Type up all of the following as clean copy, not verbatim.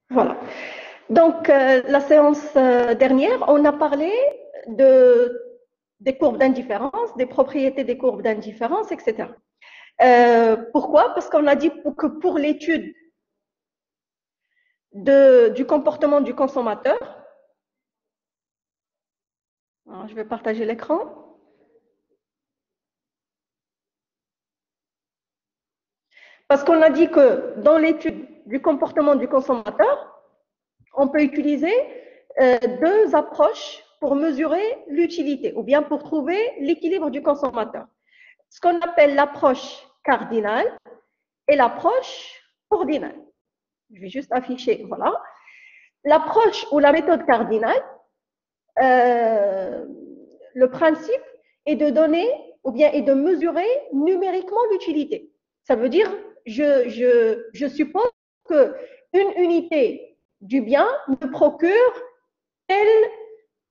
Voilà. Donc, la séance dernière, on a parlé des courbes d'indifférence, des propriétés des courbes d'indifférence, etc. Pourquoi? Parce qu'on a dit que pour l'étude du comportement du consommateur, alors, je vais partager l'écran. Parce qu'on a dit que dans l'étude du comportement du consommateur, on peut utiliser deux approches pour mesurer l'utilité ou bien pour trouver l'équilibre du consommateur. Ce qu'on appelle l'approche cardinale et l'approche ordinale. Je vais juste afficher, voilà. L'approche ou la méthode cardinale, le principe est de donner ou bien est de mesurer numériquement l'utilité. Ça veut dire, je suppose qu'une unité du bien me procure telle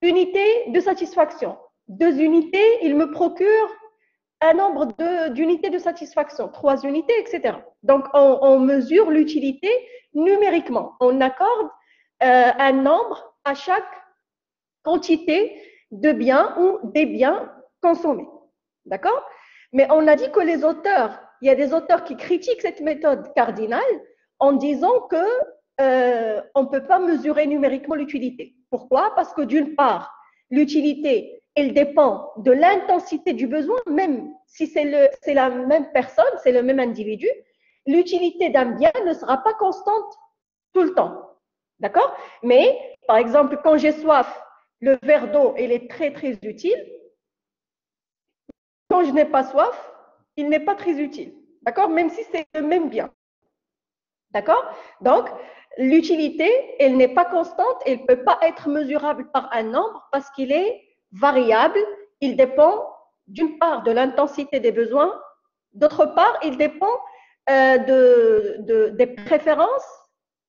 unité de satisfaction. 2 unités, il me procure un nombre d'unités de satisfaction, 3 unités, etc. Donc, on mesure l'utilité numériquement. On accorde un nombre à chaque quantité de biens ou des biens consommés. D'accord? Mais on a dit que il y a des auteurs qui critiquent cette méthode cardinale en disant que on ne peut pas mesurer numériquement l'utilité. Pourquoi? Parce que d'une part, l'utilité, elle dépend de l'intensité du besoin, même si c'est la même personne, c'est le même individu, l'utilité d'un bien ne sera pas constante tout le temps. D'accord? Mais, par exemple, quand j'ai soif, le verre d'eau, il est très, très utile. Quand je n'ai pas soif, il n'est pas très utile. D'accord? Même si c'est le même bien. D'accord? Donc, l'utilité, elle n'est pas constante, elle ne peut pas être mesurable par un nombre parce qu'il est variable. Il dépend d'une part de l'intensité des besoins, d'autre part, il dépend des préférences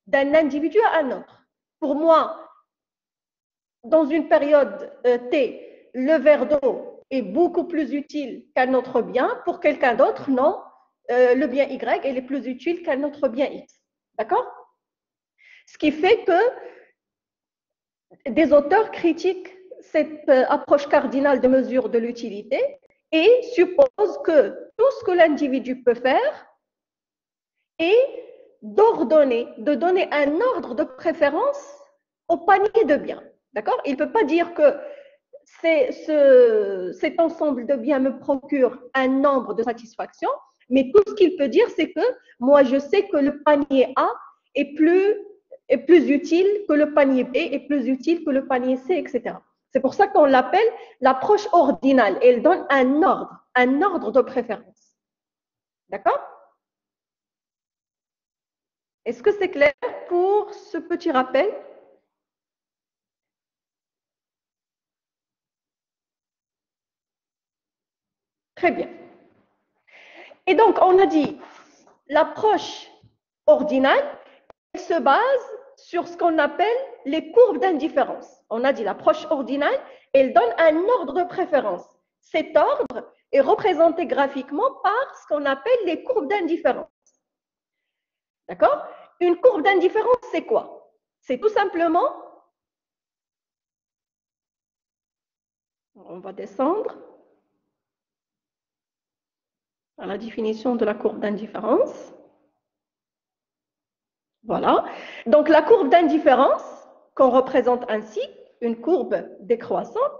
d'un individu à un autre. Pour moi, dans une période T, le verre d'eau est beaucoup plus utile qu'un autre bien. Pour quelqu'un d'autre, non. Le bien Y, il est plus utile qu'un autre bien X. D'accord? Ce qui fait que des auteurs critiquent cette approche cardinale de mesure de l'utilité et supposent que tout ce que l'individu peut faire est d'ordonner, de donner un ordre de préférence au panier de biens. D'accord? Il ne peut pas dire que cet ensemble de biens me procure un nombre de satisfaction, mais tout ce qu'il peut dire, c'est que moi, je sais que le panier A est plus utile que le panier B, est plus utile que le panier C, etc. C'est pour ça qu'on l'appelle l'approche ordinale. Elle donne un ordre de préférence. D'accord? Est-ce que c'est clair pour ce petit rappel? Très bien. Et donc, on a dit, l'approche ordinale, elle se base sur ce qu'on appelle les courbes d'indifférence. On a dit l'approche ordinale, elle donne un ordre de préférence. Cet ordre est représenté graphiquement par ce qu'on appelle les courbes d'indifférence. D'accord? Une courbe d'indifférence, c'est quoi? C'est tout simplement, on va descendre à la définition de la courbe d'indifférence. Voilà. Donc, la courbe d'indifférence, qu'on représente ainsi, une courbe décroissante,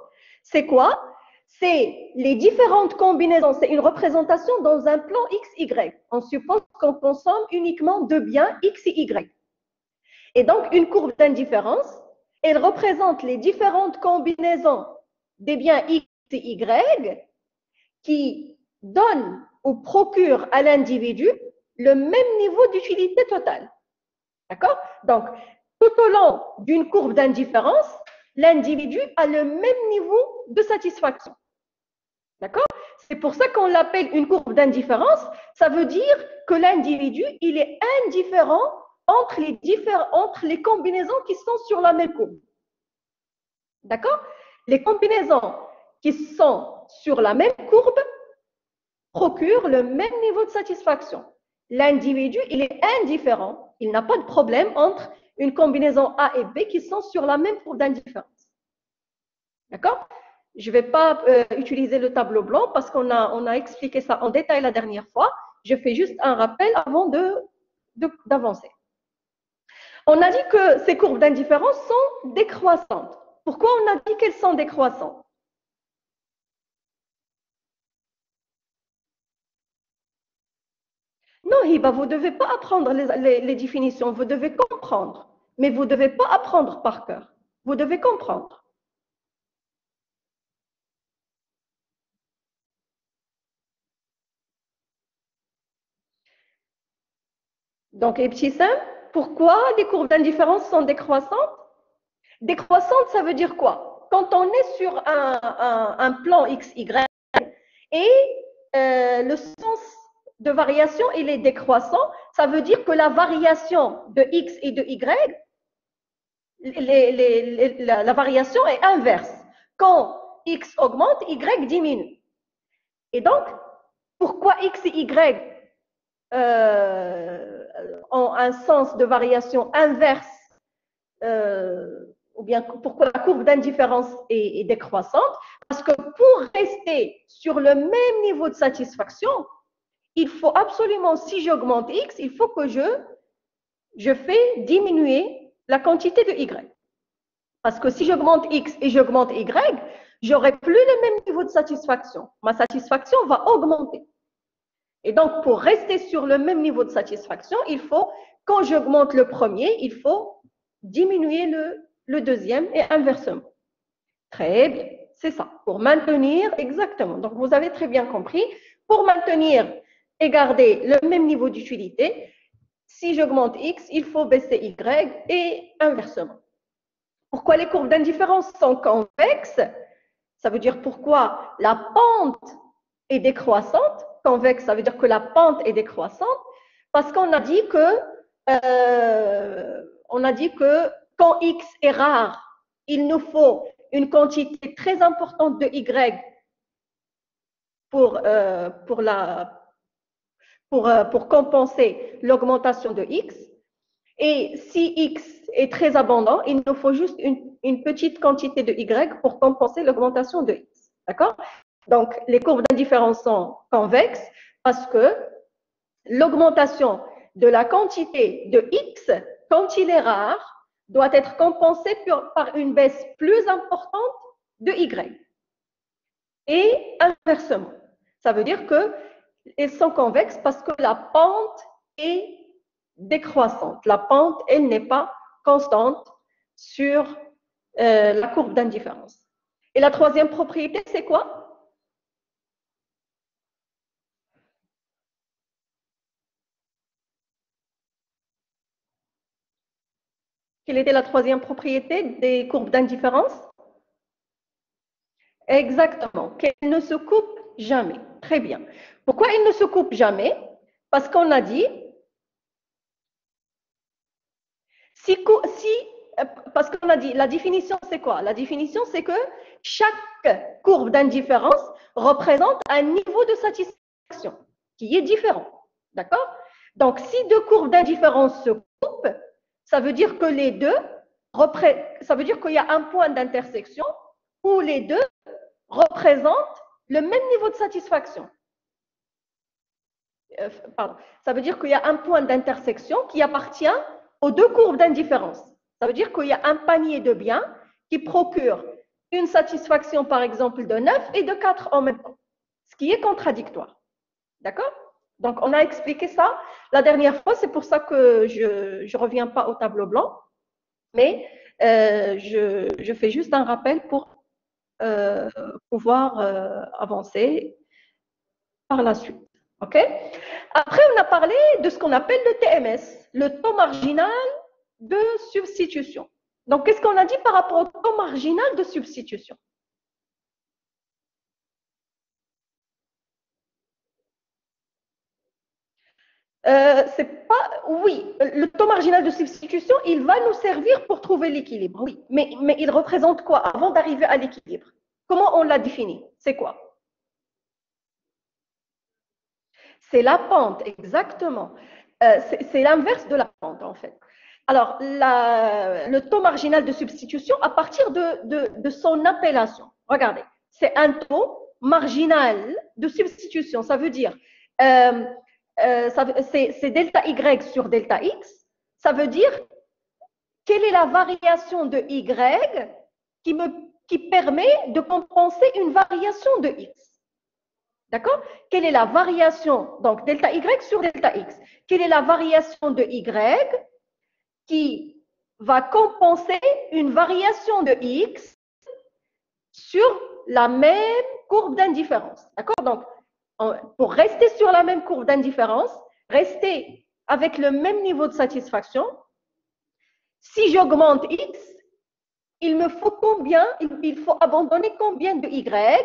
c'est quoi? C'est les différentes combinaisons. C'est une représentation dans un plan X, Y. On suppose qu'on consomme uniquement deux biens X et Y. Et donc, une courbe d'indifférence, elle représente les différentes combinaisons des biens X et Y qui donnent ou procurent à l'individu le même niveau d'utilité totale. D'accord? Donc, tout au long d'une courbe d'indifférence, l'individu a le même niveau de satisfaction. D'accord? C'est pour ça qu'on l'appelle une courbe d'indifférence. Ça veut dire que l'individu, il est indifférent entre les combinaisons qui sont sur la même courbe. D'accord? Les combinaisons qui sont sur la même courbe procurent le même niveau de satisfaction. L'individu, il est indifférent. Il n'a pas de problème entre une combinaison A et B qui sont sur la même courbe d'indifférence. D'accord? Je ne vais pas utiliser le tableau blanc parce qu'on a expliqué ça en détail la dernière fois. Je fais juste un rappel avant d'avancer. On a dit que ces courbes d'indifférence sont décroissantes. Pourquoi on a dit qu'elles sont décroissantes? Non, Hiba, vous ne devez pas apprendre les définitions, vous devez comprendre. Mais vous ne devez pas apprendre par cœur. Vous devez comprendre. Donc, les petits seins, pourquoi les courbes d'indifférence sont décroissantes? Décroissante, ça veut dire quoi? Quand on est sur un plan XY et le sens de variation, il est décroissant, ça veut dire que la variation de X et de Y, la variation est inverse. Quand X augmente, Y diminue. Et donc, pourquoi X et Y ont un sens de variation inverse ou bien pourquoi la courbe d'indifférence est décroissante? Parce que pour rester sur le même niveau de satisfaction, il faut absolument, si j'augmente X, il faut que je fais diminuer la quantité de Y. Parce que si j'augmente X et j'augmente Y, j'aurai plus le même niveau de satisfaction. Ma satisfaction va augmenter. Et donc, pour rester sur le même niveau de satisfaction, il faut, quand j'augmente le premier, il faut diminuer le deuxième et inversement. Très bien, c'est ça. Pour maintenir, exactement. Donc, vous avez très bien compris. Pour maintenir et garder le même niveau d'utilité, si j'augmente X, il faut baisser Y et inversement. Pourquoi les courbes d'indifférence sont convexes? Ça veut dire pourquoi la pente est décroissante. Convexe, ça veut dire que la pente est décroissante. Parce qu'on a dit que quand X est rare, il nous faut une quantité très importante de Y pour compenser l'augmentation de X. Et si X est très abondant, il nous faut juste une petite quantité de Y pour compenser l'augmentation de X. D'accord? Donc, les courbes d'indifférence sont convexes parce que l'augmentation de la quantité de X, quand il est rare, doit être compensée par une baisse plus importante de Y. Et inversement. Ça veut dire qu'elles sont convexes parce que la pente est décroissante. La pente, elle n'est pas constante sur la courbe d'indifférence. Et la troisième propriété, c'est quoi? Quelle était la troisième propriété des courbes d'indifférence? Exactement, qu'elles ne se coupent jamais. Très bien. Pourquoi elles ne se coupent jamais? Parce qu'on a dit, parce qu'on a dit, la définition c'est quoi? La définition c'est que chaque courbe d'indifférence représente un niveau de satisfaction qui est différent. D'accord? Donc, si deux courbes d'indifférence se coupent, ça veut dire que les deux, ça veut dire qu'il y a un point d'intersection où les deux représentent le même niveau de satisfaction. Pardon. Ça veut dire qu'il y a un point d'intersection qui appartient aux deux courbes d'indifférence. Ça veut dire qu'il y a un panier de biens qui procure une satisfaction, par exemple, de 9 et de 4 en même temps, ce qui est contradictoire. D'accord? Donc, on a expliqué ça la dernière fois, c'est pour ça que je ne reviens pas au tableau blanc, mais je fais juste un rappel pour pouvoir avancer par la suite. OK? Après, on a parlé de ce qu'on appelle le TMS, le taux marginal de substitution. Donc, qu'est-ce qu'on a dit par rapport au taux marginal de substitution? Oui, le taux marginal de substitution, il va nous servir pour trouver l'équilibre, oui. Mais il représente quoi avant d'arriver à l'équilibre? Comment on l'a défini? C'est quoi? C'est la pente, exactement. C'est l'inverse de la pente, en fait. Alors, le taux marginal de substitution à partir de son appellation. Regardez, c'est un taux marginal de substitution. Ça veut dire, euh, c'est delta Y sur delta X. Ça veut dire, quelle est la variation de Y qui permet de compenser une variation de X. D'accord? Quelle est la variation, donc delta Y sur delta X. Quelle est la variation de Y qui va compenser une variation de X sur la même courbe d'indifférence. D'accord? Donc, pour rester sur la même courbe d'indifférence, rester avec le même niveau de satisfaction, si j'augmente X, il me faut combien, il faut abandonner combien de Y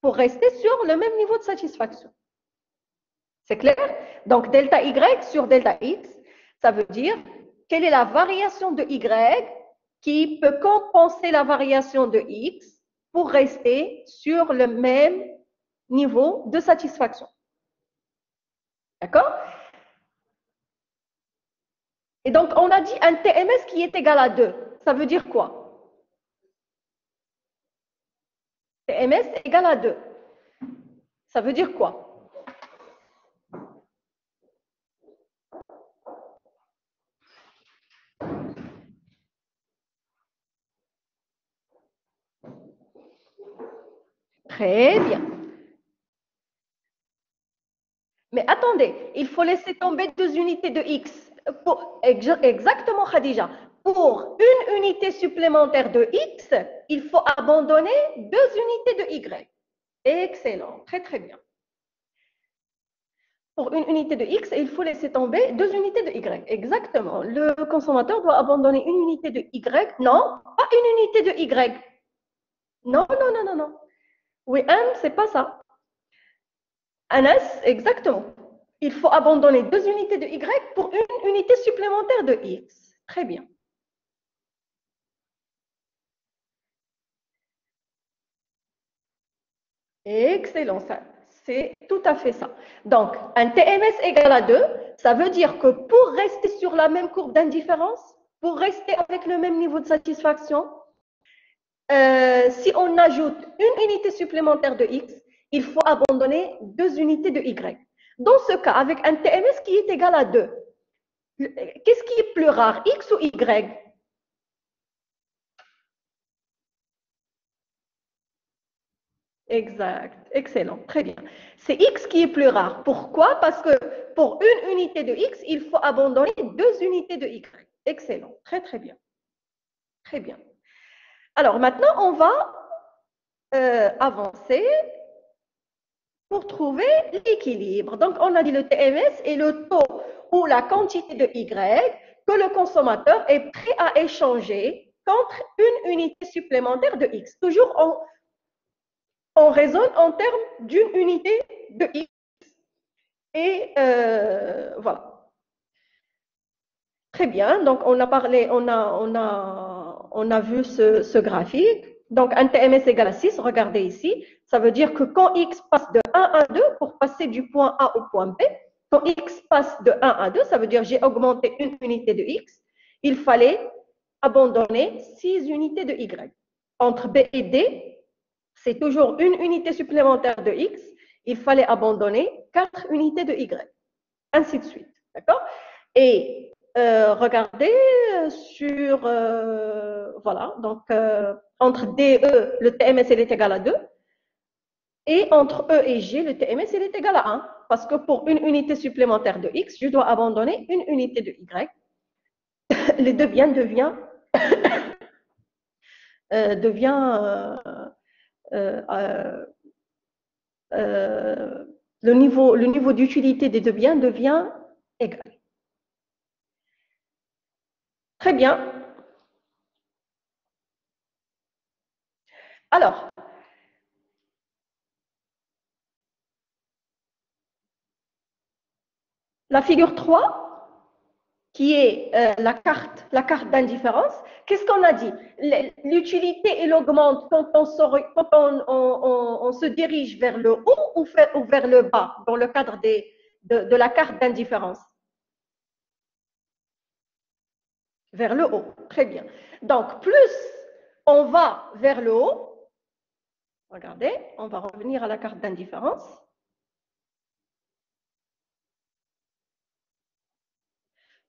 pour rester sur le même niveau de satisfaction. C'est clair? Donc, delta Y sur delta X, ça veut dire quelle est la variation de Y qui peut compenser la variation de X pour rester sur le même niveau de satisfaction. D'accord? Et donc, on a dit un TMS qui est égal à 2. Ça veut dire quoi? TMS égal à 2. Ça veut dire quoi? Très bien. Mais attendez, il faut laisser tomber 2 unités de X. Exactement, Khadija. Pour une unité supplémentaire de X, il faut abandonner 2 unités de Y. Excellent, très très bien. Pour une unité de X, il faut laisser tomber 2 unités de Y. Exactement. Le consommateur doit abandonner une unité de Y. Non, pas une unité de Y. Non, non, non, non, non. Oui, c'est pas ça. Un S, exactement. Il faut abandonner 2 unités de Y pour une unité supplémentaire de X. Très bien. Excellent, ça. C'est tout à fait ça. Donc, un TMS égal à 2, ça veut dire que pour rester sur la même courbe d'indifférence, pour rester avec le même niveau de satisfaction, si on ajoute une unité supplémentaire de X, il faut abandonner 2 unités de Y. Dans ce cas, avec un TMS qui est égal à 2, qu'est-ce qui est plus rare, X ou Y? Exact, excellent, très bien. C'est X qui est plus rare. Pourquoi? Parce que pour une unité de X, il faut abandonner 2 unités de Y. Excellent, très très bien. Très bien. Alors maintenant, on va avancer pour trouver l'équilibre. Donc, on a dit le TMS est le taux ou la quantité de Y que le consommateur est prêt à échanger contre une unité supplémentaire de X. Toujours on raisonne en termes d'une unité de X. Et voilà. Très bien. Donc, on a parlé, on a vu ce graphique. Donc, un TMS égale à 6, regardez ici. Ça veut dire que quand X passe de 1 à 2, pour passer du point A au point B, quand X passe de 1 à 2, ça veut dire j'ai augmenté une unité de X, il fallait abandonner 6 unités de Y. Entre B et D, c'est toujours une unité supplémentaire de X, il fallait abandonner 4 unités de Y. Ainsi de suite. D'accord? Et regardez sur, voilà, donc entre D et E, le TMS il est égal à 2. Et entre E et G, le TMS il est égal à 1. Parce que pour une unité supplémentaire de X, je dois abandonner une unité de Y. Les deux biens devient le niveau d'utilité des deux biens devient égal. Très bien. Alors, la figure 3, qui est la carte d'indifférence, qu'est-ce qu'on a dit? L'utilité, elle augmente quand on se dirige vers le haut ou vers le bas, dans le cadre de la carte d'indifférence. Vers le haut. Très bien. Donc, plus on va vers le haut, regardez, on va revenir à la carte d'indifférence.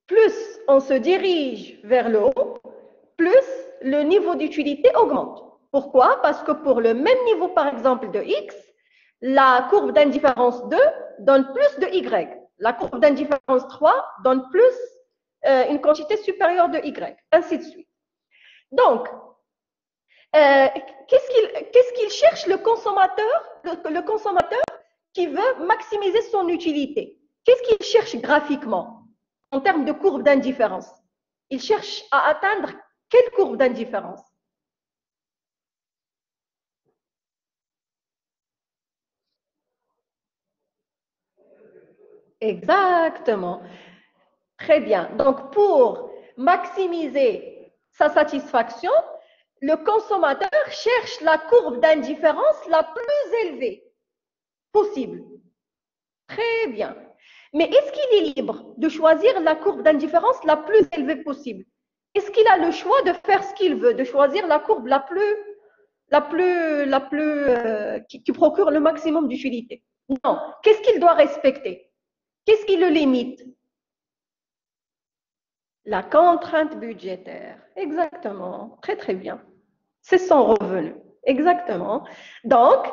Plus on se dirige vers le haut, plus le niveau d'utilité augmente. Pourquoi? Parce que pour le même niveau, par exemple, de x, la courbe d'indifférence 2 donne plus de y. La courbe d'indifférence 3 donne plus une quantité supérieure de y, ainsi de suite. Donc, qu'est-ce qu'il cherche le consommateur, le consommateur qui veut maximiser son utilité? Qu'est-ce qu'il cherche graphiquement en termes de courbe d'indifférence? Il cherche à atteindre quelle courbe d'indifférence? Exactement. Très bien. Donc, pour maximiser sa satisfaction, le consommateur cherche la courbe d'indifférence la plus élevée possible. Très bien. Mais est-ce qu'il est libre de choisir la courbe d'indifférence la plus élevée possible? Est-ce qu'il a le choix de faire ce qu'il veut, de choisir la courbe qui procure le maximum d'utilité? Non. Qu'est-ce qu'il doit respecter? Qu'est-ce qui le limite? La contrainte budgétaire. Exactement. Très, très bien. C'est son revenu. Exactement. Donc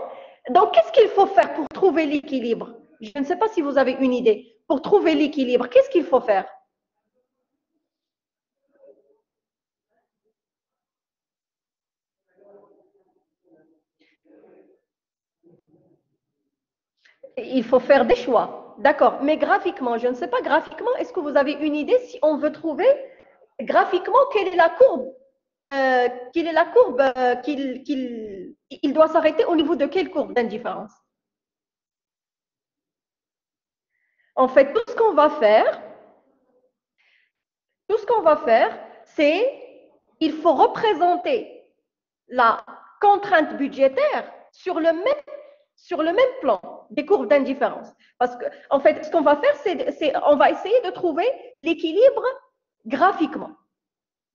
qu'est-ce qu'il faut faire pour trouver l'équilibre? Je ne sais pas si vous avez une idée. Pour trouver l'équilibre, qu'est-ce qu'il faut faire? Il faut faire des choix. D'accord. Mais graphiquement, je ne sais pas graphiquement, est-ce que vous avez une idée si on veut trouver graphiquement quelle est la courbe qu'il doit s'arrêter au niveau de quelle courbe d'indifférence? En fait, tout ce qu'on va faire, c'est il faut représenter la contrainte budgétaire sur le même plan des courbes d'indifférence. Parce que, en fait, ce qu'on va faire, c'est on va essayer de trouver l'équilibre graphiquement.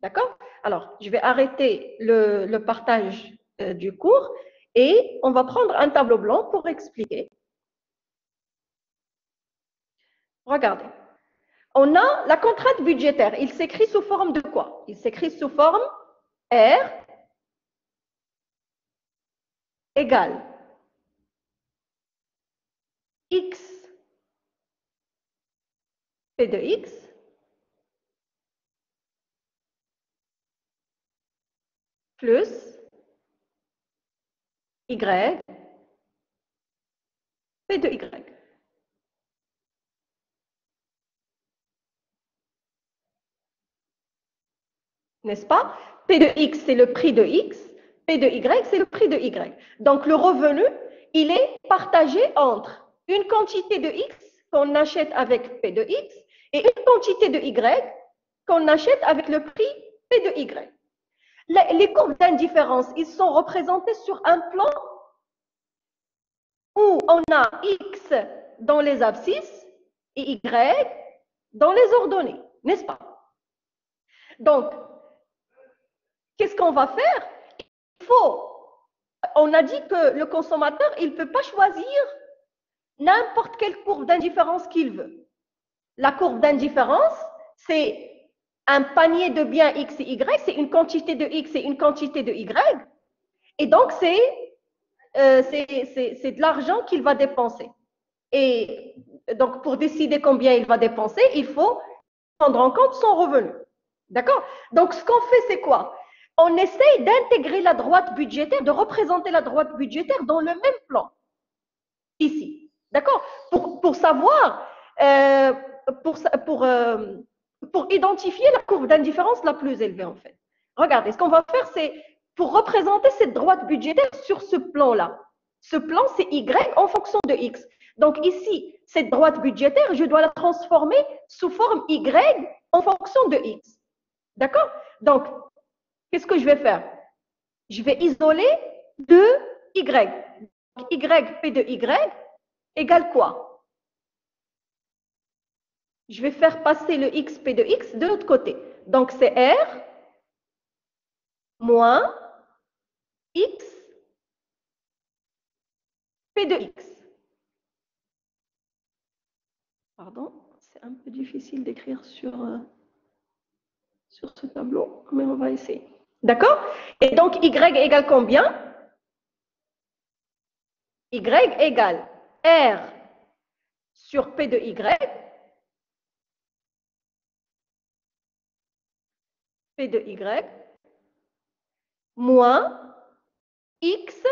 D'accord? Alors, je vais arrêter le partage du cours et on va prendre un tableau blanc pour expliquer. Regardez. On a la contrainte budgétaire. Il s'écrit sous forme de quoi? Il s'écrit sous forme R égale X P de X plus Y P de Y. N'est-ce pas? P de X, c'est le prix de X. P de Y, c'est le prix de Y. Donc, le revenu, il est partagé entre une quantité de X qu'on achète avec P de X et une quantité de Y qu'on achète avec le prix P de Y. Les courbes d'indifférence, ils sont représentés sur un plan où on a X dans les abscisses et Y dans les ordonnées, n'est-ce pas? Donc, qu'est-ce qu'on va faire? On a dit que le consommateur, il ne peut pas choisir n'importe quelle courbe d'indifférence qu'il veut. La courbe d'indifférence, c'est un panier de biens X et Y, c'est une quantité de X et une quantité de Y. Et donc, c'est de l'argent qu'il va dépenser. Et donc, pour décider combien il va dépenser, il faut prendre en compte son revenu. D'accord? Donc, ce qu'on fait, c'est quoi? On essaye d'intégrer la droite budgétaire, de représenter la droite budgétaire dans le même plan. Ici. D'accord? Pour savoir, pour identifier la courbe d'indifférence la plus élevée, en fait. Regardez, ce qu'on va faire, c'est pour représenter cette droite budgétaire sur ce plan-là. Ce plan, c'est Y en fonction de X. Donc ici, cette droite budgétaire, je dois la transformer sous forme Y en fonction de X. D'accord? Donc, qu'est-ce que je vais faire? Je vais isoler de Y. Y P de Y égale quoi? Je vais faire passer le X P de X de l'autre côté. Donc, c'est R moins X P de X. Pardon, c'est un peu difficile d'écrire sur ce tableau, mais on va essayer. D'accord? Et donc, Y égale combien? Y égale R sur P de Y, P de Y, moins X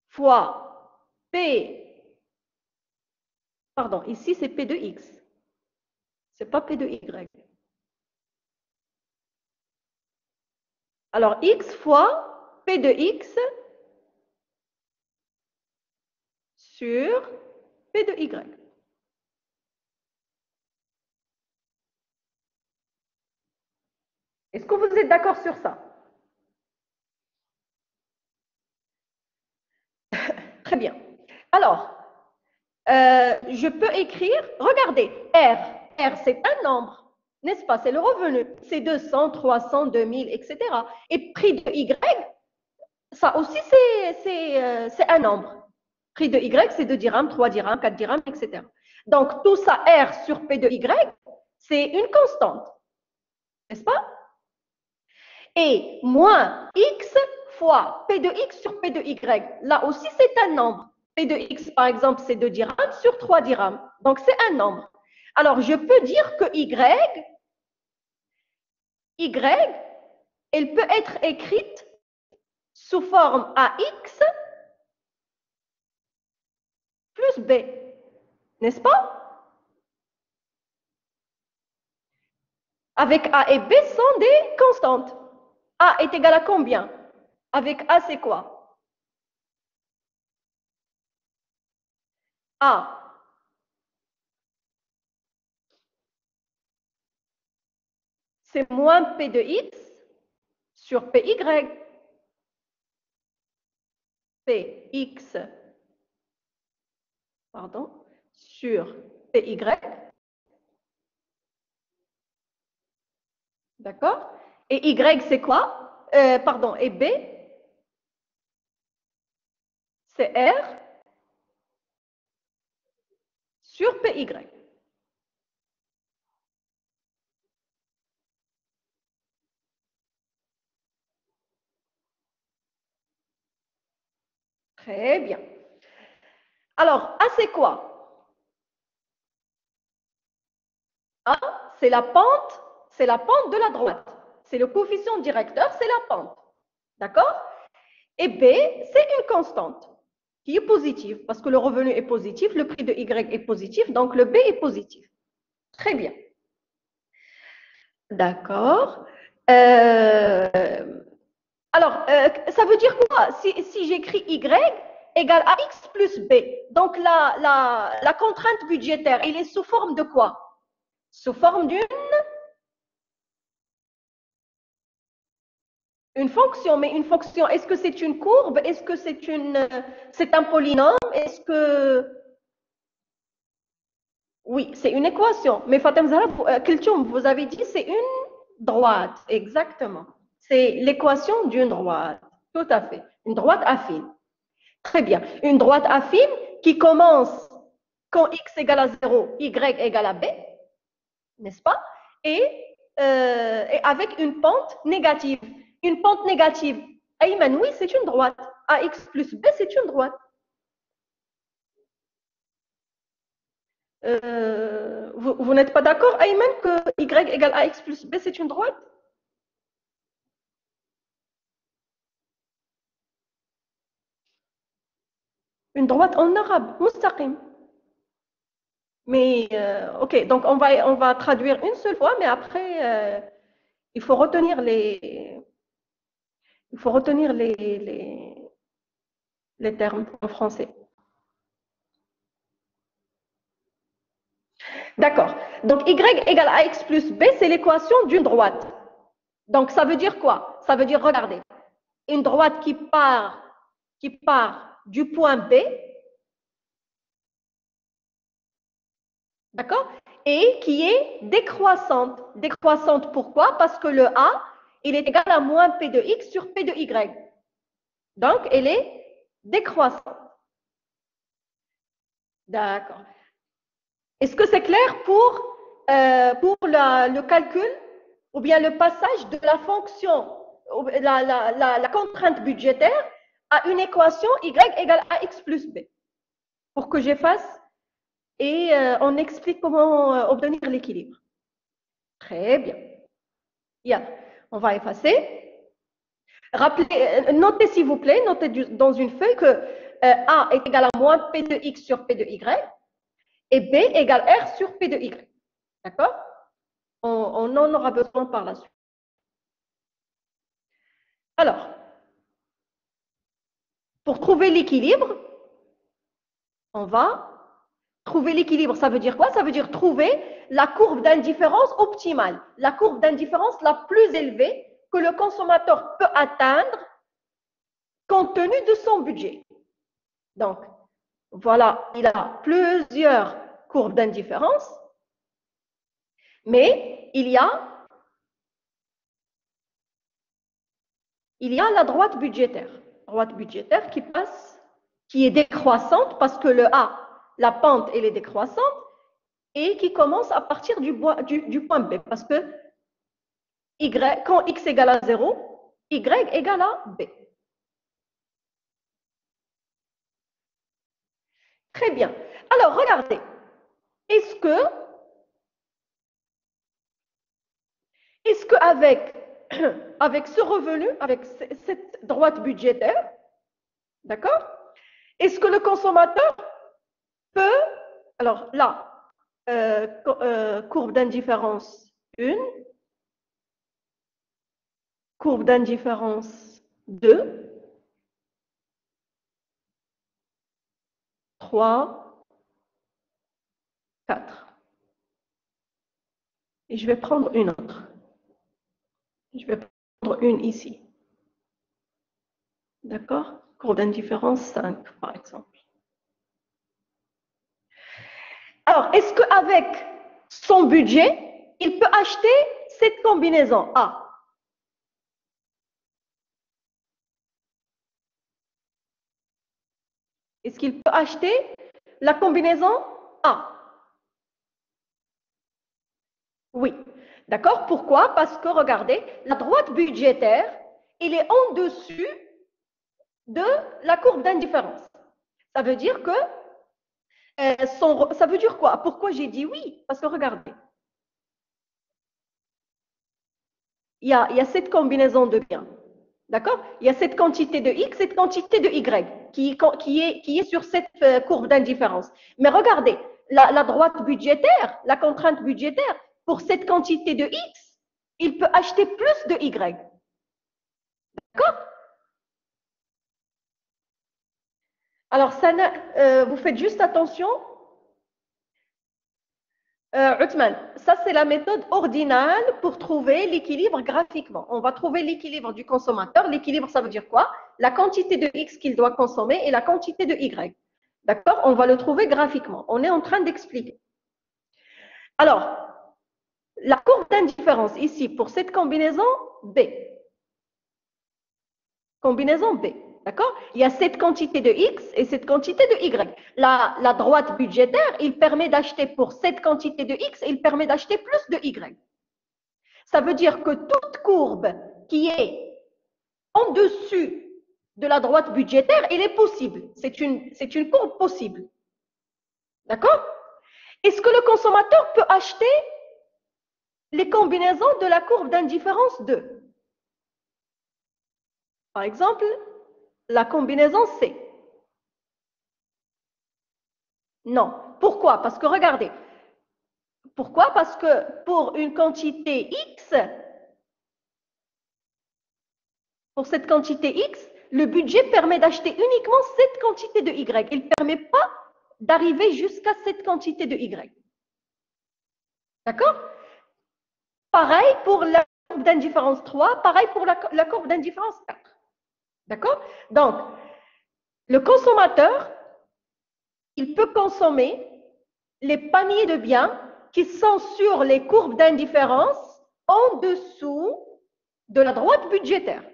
fois P, pardon, ici c'est P de X, c'est pas P de Y. Alors, X fois P de X sur P de Y. Est-ce que vous êtes d'accord sur ça? Très bien. Alors, je peux écrire, regardez, R c'est un nombre, n'est-ce pas? C'est le revenu. C'est 200, 300, 2000, etc. Et prix de Y, ça aussi c'est un nombre. Prix de Y, c'est 2 dirhams, 3 dirhams, 4 dirhams, etc. Donc, tout ça, R sur P de Y, c'est une constante, n'est-ce pas? Et moins X fois P de X sur P de Y. Là aussi, c'est un nombre. P de X, par exemple, c'est 2 dirhams sur 3 dirhams. Donc, c'est un nombre. Alors, je peux dire que Y, elle peut être écrite sous forme AX plus B. N'est-ce pas? Avec A et B sont des constantes. A est égal à combien? Avec A, c'est quoi? A, c'est moins P de X sur PY. Px, pardon, sur Py. D'accord? Et Y, c'est quoi? Pardon, et B, c'est R sur Py. Très bien. Alors, A, c'est quoi? A, c'est la pente de la droite. C'est le coefficient directeur, c'est la pente. D'accord? Et B, c'est une constante qui est positive, parce que le revenu est positif, le prix de Y est positif, donc le B est positif. Très bien. D'accord. Alors, ça veut dire quoi? Si j'écris Y égale AX plus B, donc la contrainte budgétaire, elle est sous forme de quoi? Sous forme d'une fonction. Mais une fonction, est-ce que c'est une courbe? Est-ce que c'est un polynôme? Est-ce que... Oui, c'est une équation. Mais Fatem Zahra, vous avez dit c'est une droite. Exactement. C'est l'équation d'une droite. Tout à fait. Une droite affine. Très bien. Une droite affine qui commence quand x égale à 0, y égale à b, n'est-ce pas? Et avec une pente négative. Une pente négative. Ayman, oui, c'est une droite. Ax plus b, c'est une droite. Vous n'êtes pas d'accord, Ayman, que y égale ax plus b, c'est une droite? Une droite en arabe, mustaqim. Mais, ok, donc on va traduire une seule fois, mais après, il faut retenir les termes en français. D'accord. Donc, y égale ax plus b, c'est l'équation d'une droite. Donc, ça veut dire quoi? Ça veut dire, regardez, une droite qui part du point B, d'accord? et qui est décroissante. Décroissante, pourquoi? Parce que le A, il est égal à moins P de X sur P de Y. Donc, elle est décroissante. D'accord. Est-ce que c'est clair pour le calcul ou bien le passage de la fonction, la contrainte budgétaire à une équation Y égale AX plus B? Pour que j'efface et on explique comment obtenir l'équilibre. Très bien. Yeah. On va effacer. Rappelez, notez s'il vous plaît, notez dans une feuille que A est égal à moins P de X sur P de Y et B égale R sur P de Y. D'accord? On en aura besoin par la suite. Alors, pour trouver l'équilibre, on va trouver l'équilibre. Ça veut dire quoi? Ça veut dire trouver la courbe d'indifférence optimale, la courbe d'indifférence la plus élevée que le consommateur peut atteindre compte tenu de son budget. Donc, voilà, il a plusieurs courbes d'indifférence, mais il y a la droite budgétaire qui est décroissante parce que le A, la pente, elle est décroissante et qui commence à partir du point B parce que quand X égale à 0, Y égale à B. Très bien. Alors, regardez. Est-ce qu'avec avec ce revenu, avec cette droite budgétaire, d'accord, est-ce que le consommateur peut, alors là, courbe d'indifférence 1, courbe d'indifférence 2, 3, 4. Et je vais prendre une autre. Je vais prendre une ici. D'accord? Courbe d'indifférence 5, par exemple. Alors, est-ce qu'avec son budget, il peut acheter cette combinaison A? Est-ce qu'il peut acheter la combinaison A? Oui. D'accord? Pourquoi? Parce que, regardez, la droite budgétaire, elle est en dessus de la courbe d'indifférence. Ça veut dire que ça veut dire quoi? Pourquoi j'ai dit oui? Parce que regardez, il y a cette combinaison de biens. D'accord? Il y a cette quantité de X, cette quantité de Y qui est sur cette courbe d'indifférence. Mais regardez, la droite budgétaire, la contrainte budgétaire, pour cette quantité de X, il peut acheter plus de Y. D'accord? Alors, vous faites juste attention. Uthman, ça c'est la méthode ordinale pour trouver l'équilibre graphiquement. On va trouver l'équilibre du consommateur. L'équilibre, ça veut dire quoi? La quantité de X qu'il doit consommer et la quantité de Y. D'accord? On va le trouver graphiquement. On est en train d'expliquer. Alors, la courbe d'indifférence ici pour cette combinaison B. Combinaison B. D'accord? Il y a cette quantité de X et cette quantité de Y. La droite budgétaire, il permet d'acheter pour cette quantité de X et il permet d'acheter plus de Y. Ça veut dire que toute courbe qui est en dessus de la droite budgétaire, elle est possible. C'est une courbe possible. D'accord? Est-ce que le consommateur peut acheter les combinaisons de la courbe d'indifférence 2? Par exemple, la combinaison C. Non. Pourquoi? Parce que regardez. Pourquoi? Parce que pour une quantité X, pour cette quantité X, le budget permet d'acheter uniquement cette quantité de Y. Il ne permet pas d'arriver jusqu'à cette quantité de Y. D'accord? Pareil pour la courbe d'indifférence 3, pareil pour la courbe d'indifférence 4. D'accord? Donc, le consommateur, il peut consommer les paniers de biens qui sont sur les courbes d'indifférence en dessous de la droite budgétaire.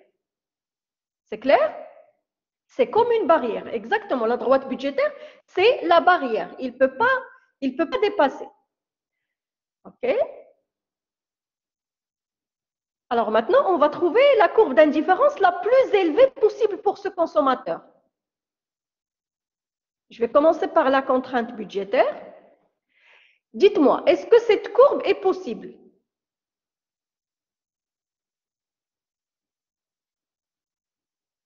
C'est clair? C'est comme une barrière. Exactement, la droite budgétaire, c'est la barrière. Il ne peut pas dépasser. OK? Alors maintenant, on va trouver la courbe d'indifférence la plus élevée possible pour ce consommateur. Je vais commencer par la contrainte budgétaire. Dites-moi, est-ce que cette courbe est possible?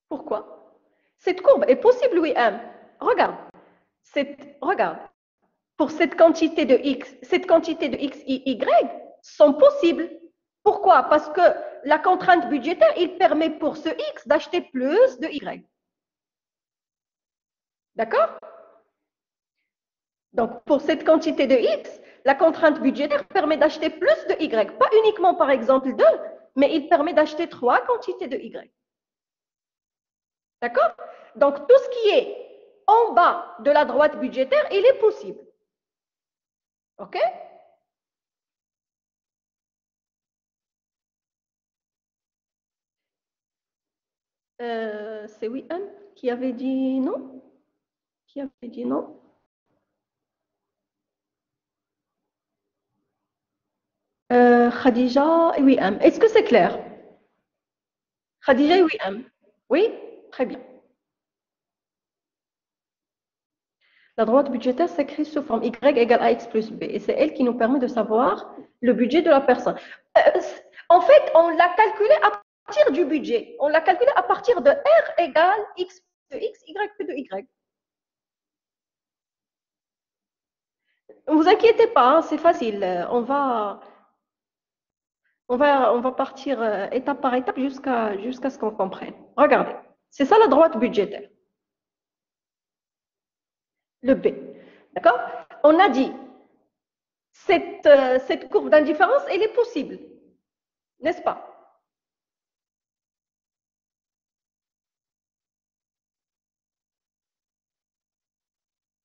Pourquoi? Cette courbe est possible, oui, M. Regarde. Regarde. Pour cette quantité de X, et Y sont possibles. Pourquoi? Parce que la contrainte budgétaire, il permet pour ce X d'acheter plus de Y. D'accord? Donc, pour cette quantité de X, la contrainte budgétaire permet d'acheter plus de Y. Pas uniquement, par exemple, 2, mais il permet d'acheter 3 quantités de Y. D'accord? Donc, tout ce qui est en bas de la droite budgétaire, il est possible. OK? C'est oui, Anne, qui avait dit non? Qui avait dit non? Khadija et oui, Anne. Est-ce que c'est clair? Khadija et oui, Anne. Oui? Très bien. La droite budgétaire s'écrit sous forme Y égale AX plus B. Et c'est elle qui nous permet de savoir le budget de la personne. En fait, on l'a calculé à partir du budget. On l'a calculé à partir de R égale X de X, Y plus de Y. Ne vous inquiétez pas, hein, c'est facile. On va partir étape par étape jusqu'à ce qu'on comprenne. Regardez, c'est ça la droite budgétaire. Le B. D'accord? On a dit, cette courbe d'indifférence, elle est possible. N'est-ce pas?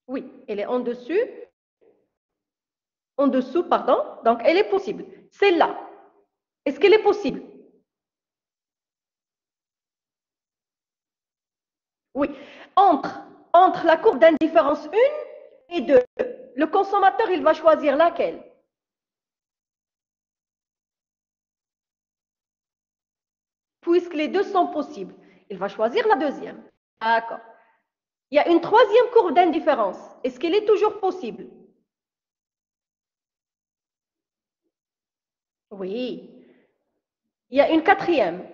Oui, elle est en dessous, pardon. Donc, elle est possible. Celle-là, est-ce qu'elle est possible? Oui. Entre la courbe d'indifférence 1 et 2, le consommateur, il va choisir laquelle? Puisque les deux sont possibles, il va choisir la deuxième. D'accord. Il y a une troisième courbe d'indifférence. Est-ce qu'elle est toujours possible? Oui. Il y a une quatrième.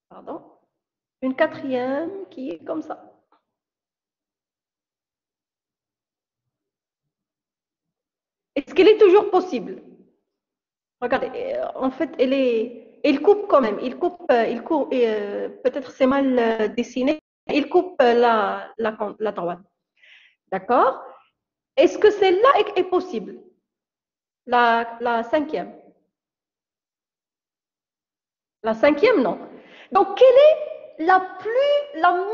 Pardon. Une quatrième qui est comme ça. Est-ce qu'elle est toujours possible? Regardez, en fait, elle coupe quand même. Il coupe, peut-être c'est mal dessiné. Il coupe la droite. D'accord? Est-ce que celle-là est possible? La cinquième. La cinquième, non. Donc, quelle est la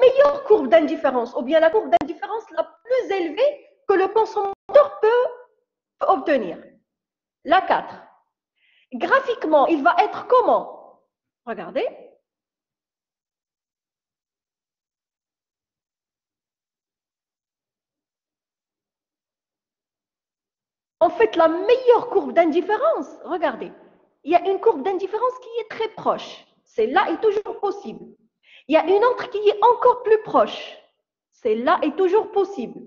meilleure courbe d'indifférence, ou bien la courbe d'indifférence la plus élevée que le consommateur peut obtenir? La 4. Graphiquement, il va être comment? Regardez. En fait, la meilleure courbe d'indifférence, regardez, il y a une courbe d'indifférence qui est très proche. Celle-là est toujours possible. Il y a une autre qui est encore plus proche. Celle-là est toujours possible.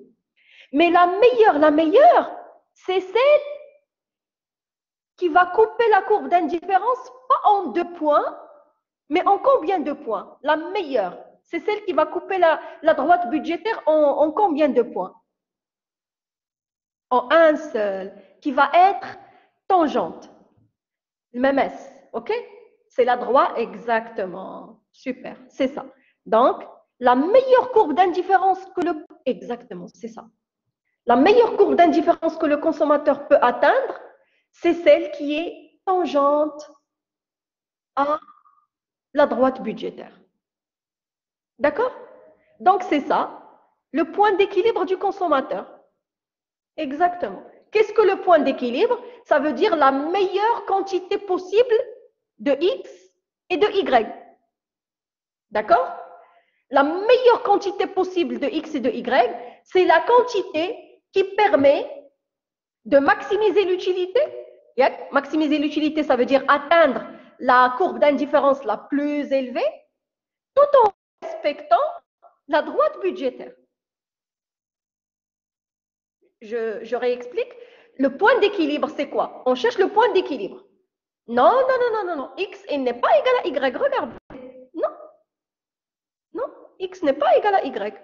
Mais la meilleure, c'est celle qui va couper la courbe d'indifférence, pas en 2 points, mais en combien de points? La meilleure, c'est celle qui va couper la droite budgétaire en combien de points? En un seul, qui va être tangente. Le même S, ok? C'est la droite, exactement. Super, c'est ça. Donc, la meilleure courbe d'indifférence que le... Exactement, c'est ça. La meilleure courbe d'indifférence que le consommateur peut atteindre, c'est celle qui est tangente à la droite budgétaire. D'accord? Donc, c'est ça, le point d'équilibre du consommateur. Exactement. Qu'est-ce que le point d'équilibre? Ça veut dire la meilleure quantité possible de X et de Y. D'accord? La meilleure quantité possible de X et de Y, c'est la quantité qui permet de maximiser l'utilité. Maximiser l'utilité, ça veut dire atteindre la courbe d'indifférence la plus élevée, tout en respectant la droite budgétaire. Je réexplique. Le point d'équilibre, c'est quoi? On cherche le point d'équilibre. Non, non, non, non, non, non. X n'est pas égal à Y. Regarde. Non, non. X n'est pas égal à Y.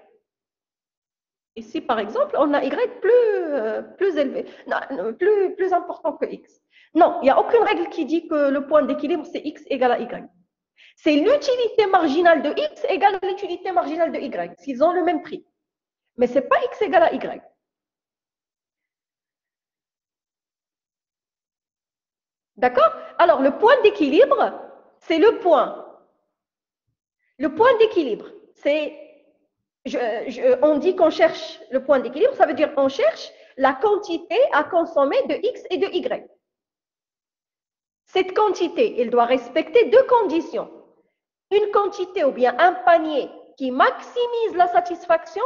Ici, par exemple, on a Y plus élevé, non, plus important que X. Non, il n'y a aucune règle qui dit que le point d'équilibre, c'est X égale à Y. C'est l'utilité marginale de X égale à l'utilité marginale de Y, s'ils ont le même prix. Mais ce n'est pas X égale à Y. D'accord? Alors, le point d'équilibre, c'est le point. Le point d'équilibre, c'est... on dit qu'on cherche le point d'équilibre, ça veut dire qu'on cherche la quantité à consommer de X et de Y. Cette quantité, elle doit respecter deux conditions. Une quantité ou bien un panier qui maximise la satisfaction.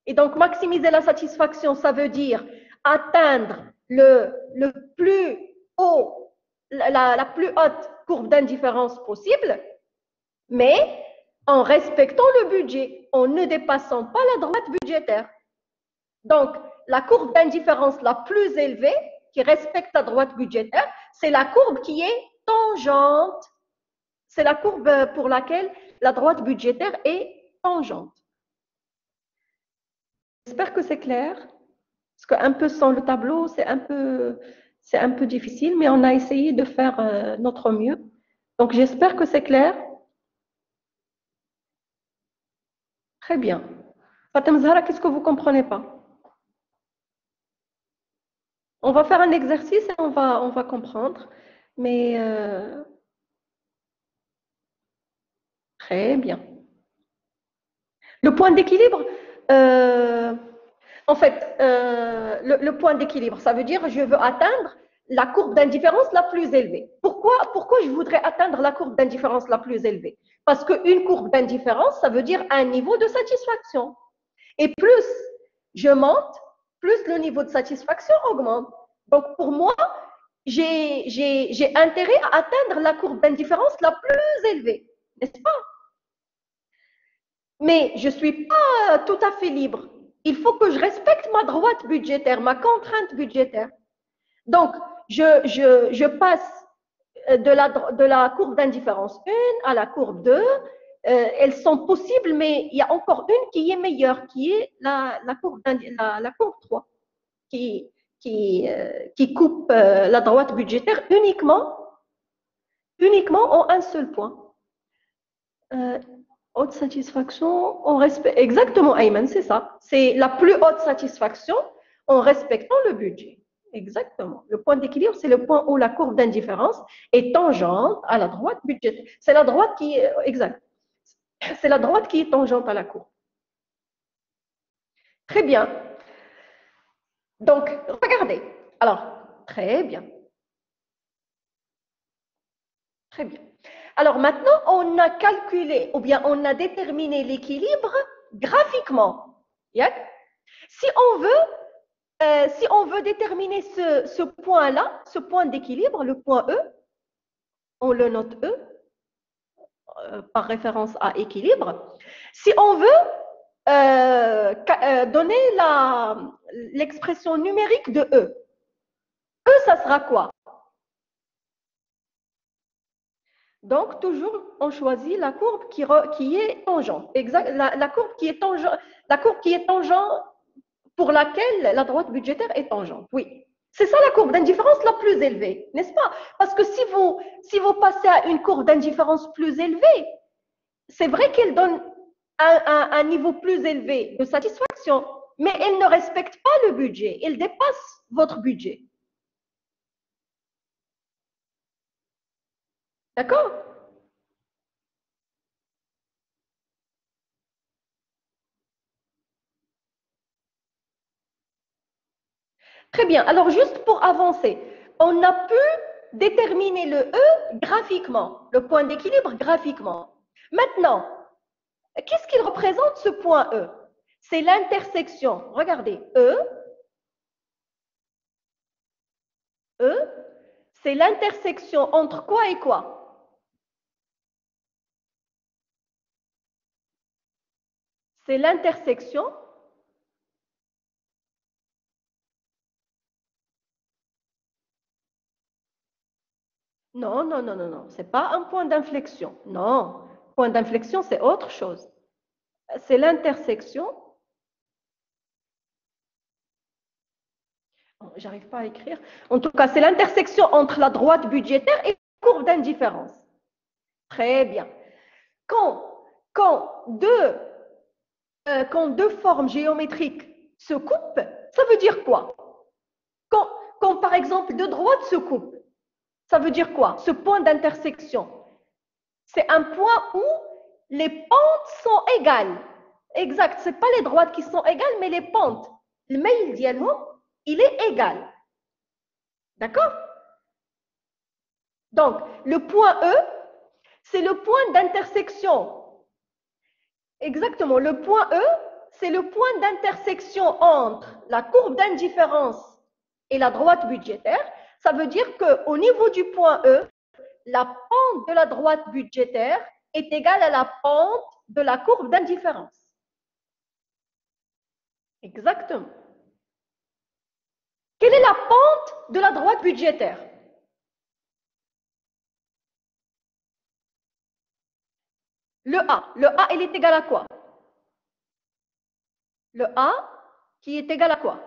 Et donc, maximiser la satisfaction, ça veut dire atteindre le plus haut, la plus haute courbe d'indifférence possible, mais en respectant le budget, en ne dépassant pas la droite budgétaire. Donc, la courbe d'indifférence la plus élevée, qui respecte la droite budgétaire, c'est la courbe qui est tangente. C'est la courbe pour laquelle la droite budgétaire est tangente. J'espère que c'est clair, parce qu'un peu sans le tableau, c'est un peu difficile, mais on a essayé de faire notre mieux. Donc, j'espère que c'est clair. Très bien. Fatem Zahra, qu'est-ce que vous ne comprenez pas? On va faire un exercice et on va comprendre. Mais très bien. Le point d'équilibre, en fait, le point d'équilibre, ça veut dire je veux atteindre la courbe d'indifférence la plus élevée. Pourquoi je voudrais atteindre la courbe d'indifférence la plus élevée? Parce qu'une courbe d'indifférence, ça veut dire un niveau de satisfaction. Et plus je monte, plus le niveau de satisfaction augmente. Donc, pour moi, j'ai intérêt à atteindre la courbe d'indifférence la plus élevée, n'est-ce pas? Mais je ne suis pas tout à fait libre. Il faut que je respecte ma droite budgétaire, ma contrainte budgétaire. Donc, je passe de la courbe d'indifférence 1 à la courbe 2. Elles sont possibles, mais il y a encore une qui est meilleure, qui est la courbe 3, qui coupe la droite budgétaire uniquement en un seul point. Haute satisfaction, on respecte. Exactement, Ayman, c'est ça. C'est la plus haute satisfaction en respectant le budget. Exactement. Le point d'équilibre, c'est le point où la courbe d'indifférence est tangente à la droite budgétaire. C'est la droite qui est exact. C'est la droite qui est tangente à la courbe. Très bien. Donc, regardez. Alors, très bien. Très bien. Alors maintenant, on a calculé ou bien on a déterminé l'équilibre graphiquement. Si on veut déterminer ce point-là, ce point d'équilibre, le point E, on le note E par référence à équilibre. Si on veut donner l'expression numérique de E, E, ça sera quoi? Donc, toujours, on choisit la courbe qui est tangente. Exact, la courbe qui est tangente pour laquelle la droite budgétaire est tangente. Oui. C'est ça la courbe d'indifférence la plus élevée, n'est-ce pas? Parce que si vous passez à une courbe d'indifférence plus élevée, c'est vrai qu'elle donne un niveau plus élevé de satisfaction, mais elle ne respecte pas le budget, elle dépasse votre budget. D'accord? Très bien. Alors, juste pour avancer, on a pu déterminer le E graphiquement, le point d'équilibre graphiquement. Maintenant, qu'est-ce qu'il représente ce point E? C'est l'intersection. Regardez, E, c'est l'intersection entre quoi et quoi? C'est l'intersection. Non, non, non, non, non. Ce n'est pas un point d'inflexion. Non. Point d'inflexion, c'est autre chose. C'est l'intersection. J'arrive pas à écrire. En tout cas, c'est l'intersection entre la droite budgétaire et la courbe d'indifférence. Très bien. Quand deux formes géométriques se coupent, ça veut dire quoi? Quand, par exemple, deux droites se coupent, ça veut dire quoi? Ce point d'intersection, c'est un point où les pentes sont égales. Exact, ce n'est pas les droites qui sont égales, mais les pentes. Le mail dialogue, il est égal. D'accord? Donc, le point E, c'est le point d'intersection. Exactement, le point E, c'est le point d'intersection entre la courbe d'indifférence et la droite budgétaire. Ça veut dire qu'au niveau du point E, la pente de la droite budgétaire est égale à la pente de la courbe d'indifférence. Exactement. Quelle est la pente de la droite budgétaire? Le A, il est égal à quoi? Le A qui est égal à quoi?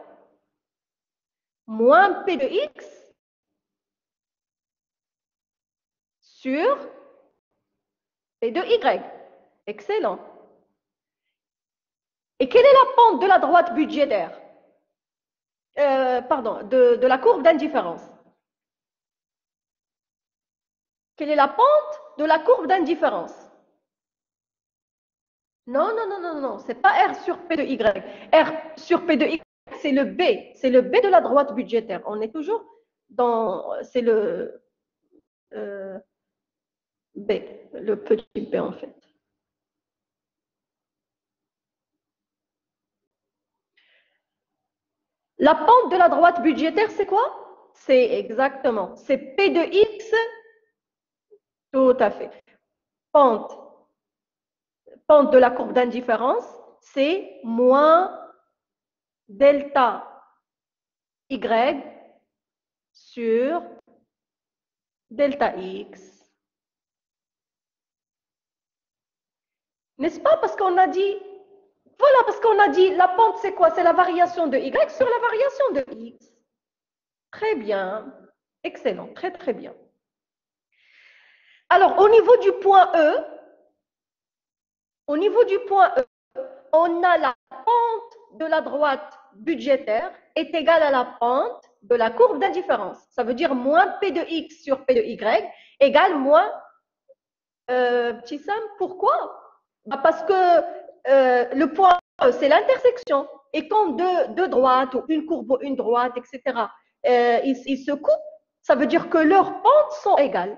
Moins P de X sur P de Y. Excellent. Et quelle est la pente de la droite budgétaire? Pardon, de la courbe d'indifférence. Quelle est la pente de la courbe d'indifférence? Non, non, non, non, non, c'est pas R sur P de Y. R sur P de Y, c'est le B. C'est le B de la droite budgétaire. On est toujours dans... C'est le B, le petit B en fait. La pente de la droite budgétaire, c'est quoi? C'est exactement, c'est P de X, tout à fait. Pente de la courbe d'indifférence, c'est moins delta Y sur delta X. N'est-ce pas? Parce qu'on a dit, voilà, parce qu'on a dit, la pente, c'est quoi? C'est la variation de Y sur la variation de X. Très bien. Excellent. Très, très bien. Alors, au niveau du point E, on a la pente de la droite budgétaire est égale à la pente de la courbe d'indifférence. Ça veut dire moins P de X sur P de Y égale moins petit Sam. Pourquoi? Parce que le point E, c'est l'intersection. Et quand deux droites ou une courbe ou une droite, etc., ils se coupent, ça veut dire que leurs pentes sont égales.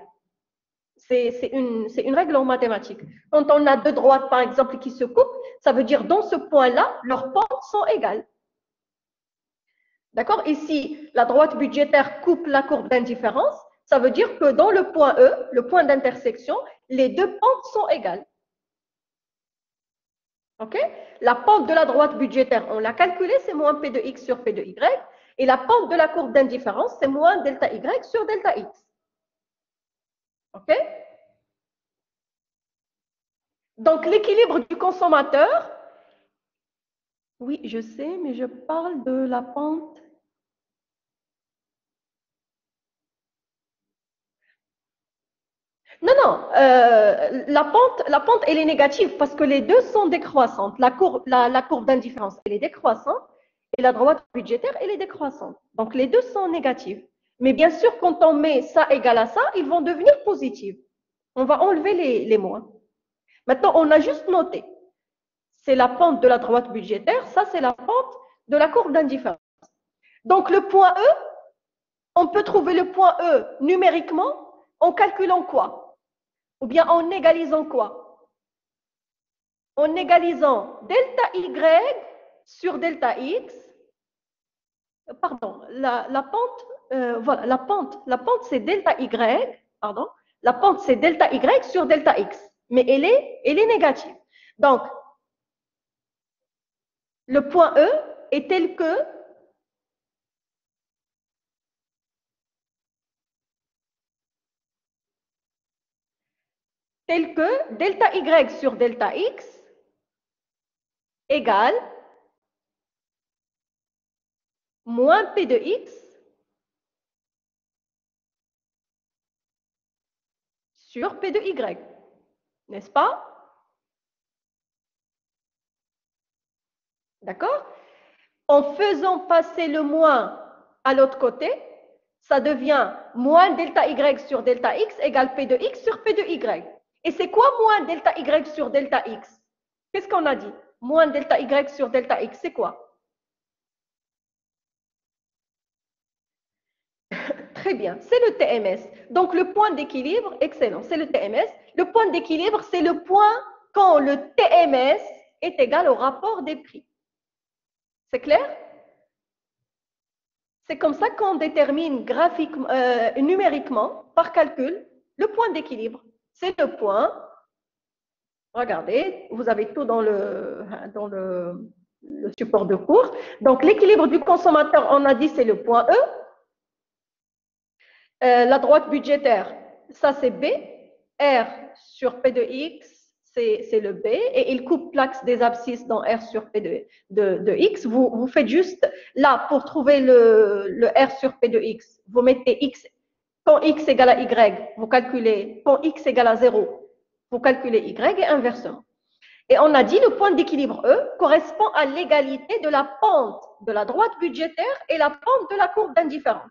C'est une règle en mathématiques. Quand on a deux droites, par exemple, qui se coupent, ça veut dire dans ce point-là, leurs pentes sont égales. D'accord? Ici, la droite budgétaire coupe la courbe d'indifférence. Ça veut dire que dans le point E, le point d'intersection, les deux pentes sont égales. OK? La pente de la droite budgétaire, on l'a calculée, c'est moins P de X sur P de Y. Et la pente de la courbe d'indifférence, c'est moins delta Y sur delta X. OK? Donc, l'équilibre du consommateur, oui, je sais, mais je parle de la pente. Non, non, la pente, elle est négative parce que les deux sont décroissantes. La courbe d'indifférence, elle est décroissante et la droite budgétaire, elle est décroissante. Donc, les deux sont négatives. Mais bien sûr, quand on met ça égal à ça, ils vont devenir positifs. On va enlever les moins. Maintenant, on a juste noté. C'est la pente de la droite budgétaire, ça, c'est la pente de la courbe d'indifférence. Donc, le point E, on peut trouver le point E numériquement en calculant quoi? Ou bien en égalisant quoi? En égalisant delta Y sur delta X. Pardon, la pente, voilà, la pente c'est delta Y, pardon, la pente c'est delta Y sur delta X, mais elle est négative. Donc, le point E est tel que delta Y sur delta X égale moins P de X sur P de Y, n'est-ce pas? D'accord? En faisant passer le moins à l'autre côté, ça devient moins delta Y sur delta X égale P de X sur P de Y. Et c'est quoi moins delta Y sur delta X? Qu'est-ce qu'on a dit? Moins delta Y sur delta X, c'est quoi? Très bien, c'est le TMS. Donc, le point d'équilibre, excellent, c'est le TMS. Le point d'équilibre, c'est le point quand le TMS est égal au rapport des prix. C'est clair? C'est comme ça qu'on détermine numériquement, par calcul, le point d'équilibre. C'est le point, regardez, vous avez tout dans le support de cours. Donc, l'équilibre du consommateur, on a dit, c'est le point E. La droite budgétaire, ça c'est B. R sur P de X, c'est le B. Et il coupe l'axe des abscisses dans R sur P de X. Vous faites juste, là, pour trouver le R sur P de X, vous mettez X. Quand X égale à Y, vous calculez. Quand X égale à 0, vous calculez Y et inversement. Et on a dit le point d'équilibre E correspond à l'égalité de la pente de la droite budgétaire et la pente de la courbe d'indifférence.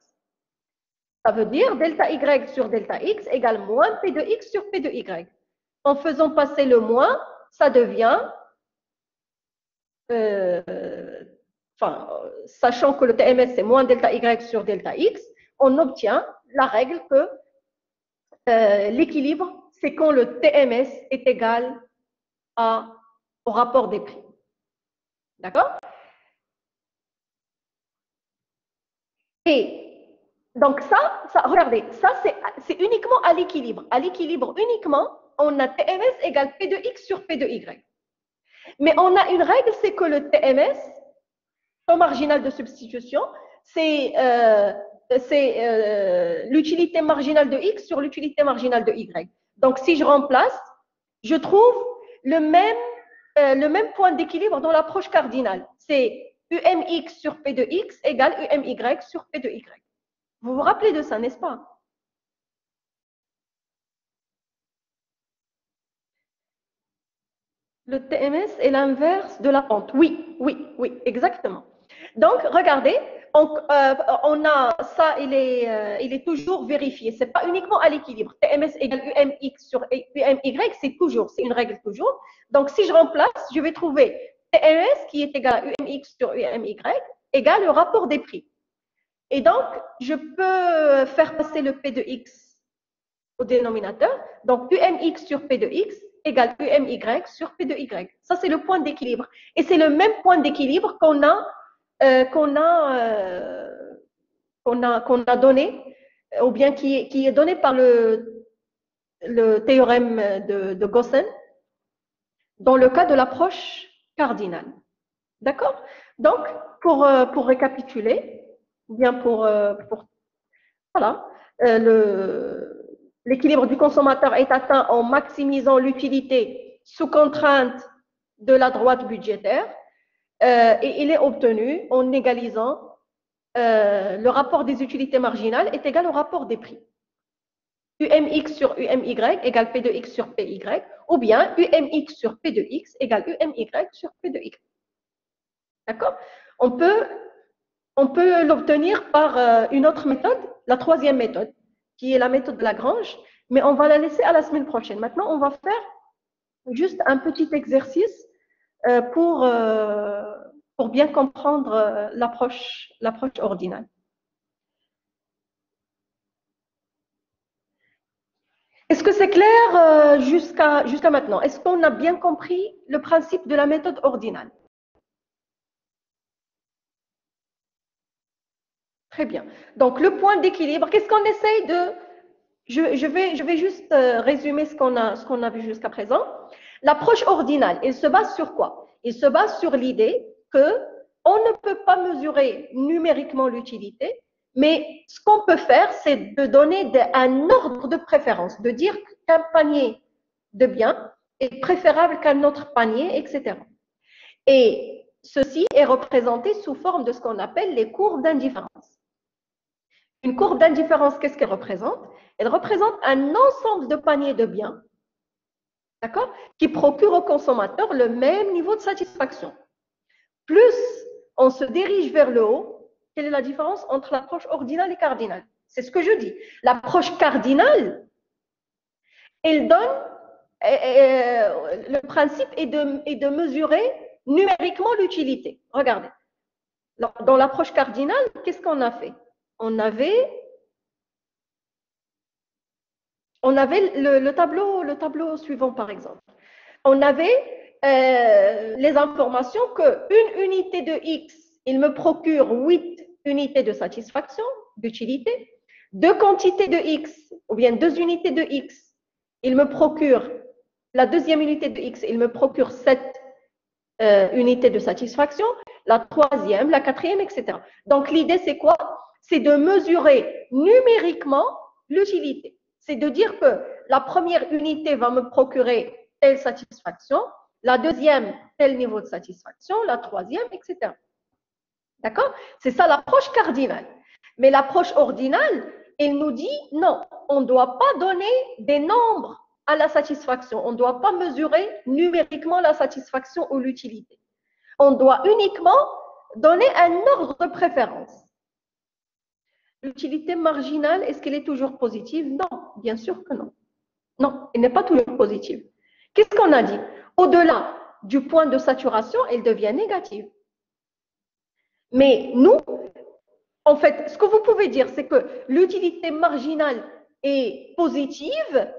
Ça veut dire delta Y sur delta X égale moins P de X sur P de Y. En faisant passer le moins, ça devient, sachant que le TMS c'est moins delta Y sur delta X, on obtient la règle que l'équilibre, c'est quand le TMS est égal au rapport des prix. D'accord? Et donc regardez, ça c'est uniquement à l'équilibre. À l'équilibre uniquement, on a TMS égale P de X sur P de Y. Mais on a une règle, c'est que le TMS, taux marginal de substitution, c'est l'utilité marginale de X sur l'utilité marginale de Y. Donc, si je remplace, je trouve le même point d'équilibre dans l'approche cardinale. C'est UMX sur P de X égale UMY sur P de Y. Vous vous rappelez de ça, n'est-ce pas? Le TMS est l'inverse de la pente. Oui, exactement. Donc, regardez, on a ça, il est toujours vérifié. Ce n'est pas uniquement à l'équilibre. TMS égale UMX sur UMY, c'est une règle toujours. Donc, si je remplace, je vais trouver TMS qui est égal à UMX sur UMY égale le rapport des prix. Et donc, je peux faire passer le P de X au dénominateur. Donc, UMX sur P de X égale UMY sur P de Y. Ça, c'est le point d'équilibre. Et c'est le même point d'équilibre qu'on a donné, ou bien qui est donné par le théorème de Gaussen dans le cas de l'approche cardinale. D'accord? Donc, pour récapituler, bien voilà, l'équilibre du consommateur est atteint en maximisant l'utilité sous contrainte de la droite budgétaire et il est obtenu en égalisant le rapport des utilités marginales est égal au rapport des prix. UMX sur UMY égale P de X sur PY ou bien UMX sur P de X égale UMY sur P de Y. D'accord? On peut l'obtenir par une autre méthode, la troisième méthode, qui est la méthode de Lagrange, mais on va la laisser à la semaine prochaine. Maintenant, on va faire juste un petit exercice pour pour bien comprendre l'approche ordinale. Est-ce que c'est clair jusqu'à maintenant? Est-ce qu'on a bien compris le principe de la méthode ordinale? Très bien. Donc, le point d'équilibre, qu'est-ce qu'on essaye de... Je vais juste résumer ce qu'on a vu jusqu'à présent. L'approche ordinale, elle se base sur quoi? Elle se base sur l'idée qu'on ne peut pas mesurer numériquement l'utilité, mais ce qu'on peut faire, c'est de donner un ordre de préférence, de dire qu'un panier de biens est préférable qu'un autre panier, etc. Et ceci est représenté sous forme de ce qu'on appelle les courbes d'indifférence. Une courbe d'indifférence, qu'est-ce qu'elle représente? Elle représente un ensemble de paniers de biens, d'accord, qui procurent au consommateur le même niveau de satisfaction. Plus on se dirige vers le haut, quelle est la différence entre l'approche ordinale et cardinale? C'est ce que je dis. L'approche cardinale, elle donne, le principe est de mesurer numériquement l'utilité. Regardez. Dans l'approche cardinale, qu'est-ce qu'on a fait? On avait le tableau suivant, par exemple. On avait les informations qu'une unité de X, il me procure 8 unités de satisfaction, d'utilité. Deux quantités de X, ou bien 2 unités de X, il me procure, la deuxième unité de X, il me procure 7 unités de satisfaction, la troisième, la quatrième, etc. Donc, l'idée, c'est quoi? C'est de mesurer numériquement l'utilité. C'est de dire que la première unité va me procurer telle satisfaction, la deuxième, tel niveau de satisfaction, la troisième, etc. D'accord? C'est ça l'approche cardinale. Mais l'approche ordinale, elle nous dit non, on ne doit pas donner des nombres à la satisfaction. On ne doit pas mesurer numériquement la satisfaction ou l'utilité. On doit uniquement donner un ordre de préférence. L'utilité marginale, est-ce qu'elle est toujours positive? Non, bien sûr que non. Non, elle n'est pas toujours positive. Qu'est-ce qu'on a dit? Au-delà du point de saturation, elle devient négative. Mais nous, en fait, ce que vous pouvez dire, c'est que l'utilité marginale est positive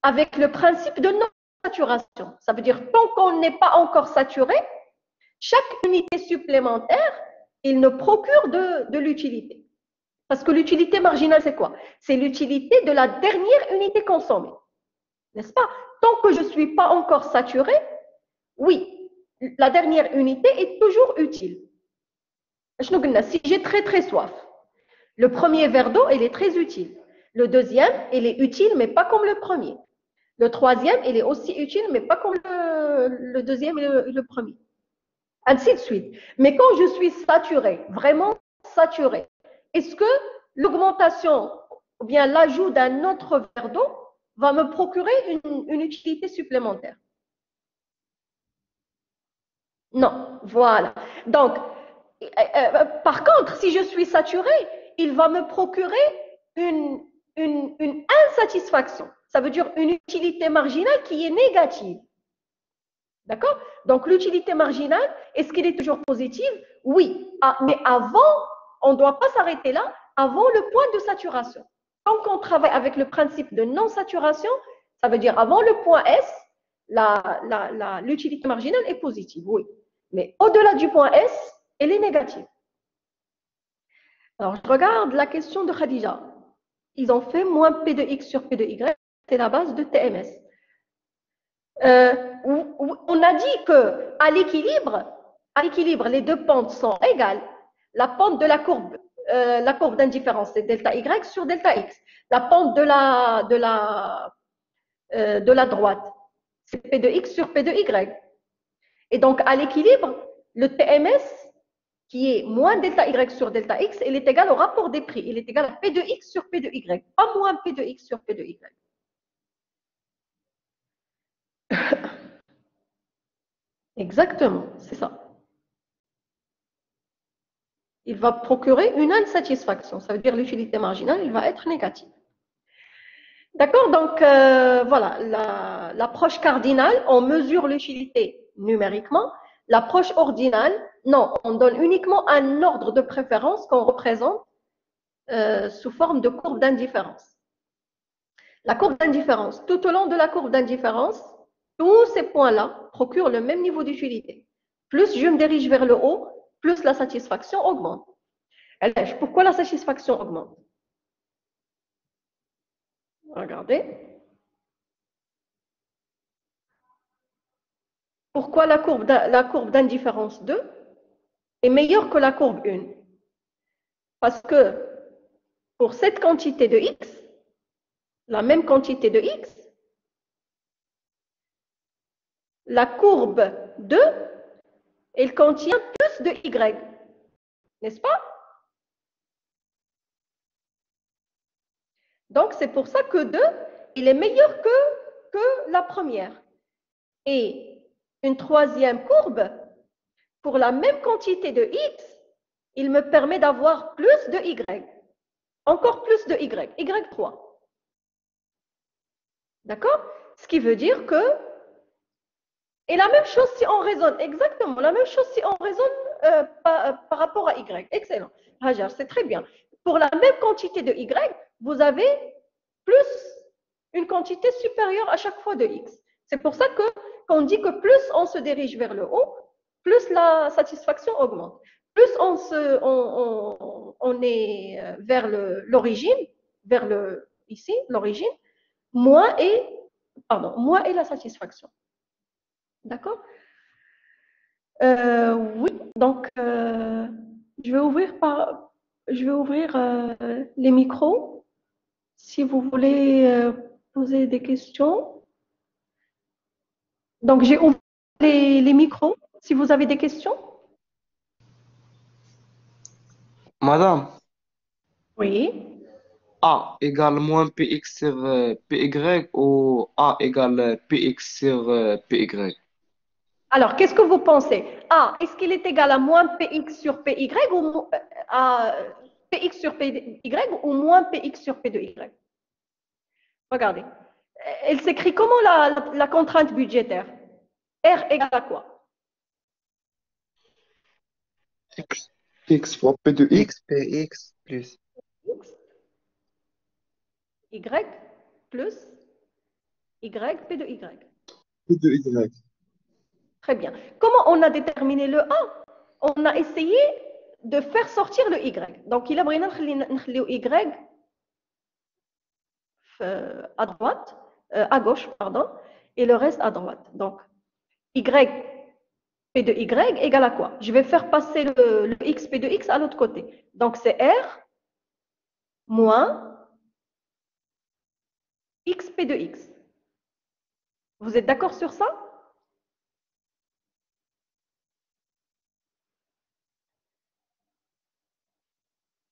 avec le principe de non-saturation. Ça veut dire tant qu'on n'est pas encore saturé, chaque unité supplémentaire, il ne procure de l'utilité. Parce que l'utilité marginale, c'est quoi? C'est l'utilité de la dernière unité consommée. N'est-ce pas? Tant que je ne suis pas encore saturé, oui, la dernière unité est toujours utile. Si j'ai très soif, le premier verre d'eau, il est très utile. Le deuxième, il est utile, mais pas comme le premier. Le troisième, il est aussi utile, mais pas comme le deuxième et le premier. Ainsi de suite. Mais quand je suis saturé, vraiment saturé, est-ce que l'augmentation ou bien l'ajout d'un autre verre d'eau va me procurer une utilité supplémentaire? Non, voilà. Donc, par contre, si je suis saturé, il va me procurer une insatisfaction. Ça veut dire une utilité marginale qui est négative. D'accord? Donc, l'utilité marginale, est-ce qu'elle est toujours positive? Oui. Ah, mais avant, on ne doit pas s'arrêter là, avant le point de saturation. Tant qu'on travaille avec le principe de non-saturation, ça veut dire avant le point S, l'utilité marginale est positive, oui. Mais au-delà du point S, elle est négative. Alors, je regarde la question de Khadija. Ils ont fait moins P de X sur P de Y, c'est la base de TMS. On a dit qu'à l'équilibre, les deux pentes sont égales. La pente de la courbe d'indifférence, c'est delta Y sur delta X. La pente de la droite, c'est P de X sur P de Y. Et donc, à l'équilibre, le TMS, qui est moins delta Y sur delta X, il est égal au rapport des prix. Il est égal à P de X sur P de Y, pas moins P de X sur P de Y. Exactement, c'est ça. Il va procurer une insatisfaction. Ça veut dire l'utilité marginale, il va être négative. D'accord? Donc, voilà, l'approche cardinale, on mesure l'utilité numériquement. L'approche ordinale, Non, on donne uniquement un ordre de préférence qu'on représente sous forme de courbe d'indifférence. La courbe d'indifférence, tout au long de la courbe d'indifférence, tous ces points-là procurent le même niveau d'utilité. Plus je me dirige vers le haut, plus la satisfaction augmente. Alors, pourquoi la satisfaction augmente? Regardez. Pourquoi la courbe d'indifférence 2 est meilleure que la courbe 1? Parce que pour cette quantité de x, la même quantité de x, la courbe 2, elle contient plus de y, n'est-ce pas? Donc, c'est pour ça que 2, il est meilleur que la première. Et une troisième courbe, pour la même quantité de x, il me permet d'avoir plus de y. Encore plus de y, y3. D'accord? Ce qui veut dire que, et la même chose si on raisonne, exactement, la même chose si on raisonne par rapport à y. Excellent. Hajar, c'est très bien. Pour la même quantité de y, vous avez plus une quantité supérieure à chaque fois de x. C'est pour ça qu'on dit que plus on se dirige vers le haut, plus la satisfaction augmente. Plus on est vers l'origine, vers ici, l'origine, moins est la satisfaction. D'accord? Oui, donc je vais ouvrir les micros si vous voulez poser des questions. Donc j'ai ouvert les micros si vous avez des questions. Madame, Oui. A égale moins px sur py ou A égale px sur py? Alors, qu'est-ce que vous pensez? A, est-ce qu'il est égal à moins px sur py ou à px sur py ou moins px sur p de y? Regardez. Elle s'écrit comment la contrainte budgétaire? R égale à quoi? X fois P de X, PX plus X, Y plus Y, P de Y. P de Y. Très bien. Comment on a déterminé le A? On a essayé de faire sortir le Y. Donc, il a besoin de Y à droite, à gauche, pardon, et le reste à droite. Donc, Y, P de Y égale à quoi? Je vais faire passer le X, P de X à l'autre côté. Donc, c'est R moins X, P de X. Vous êtes d'accord sur ça?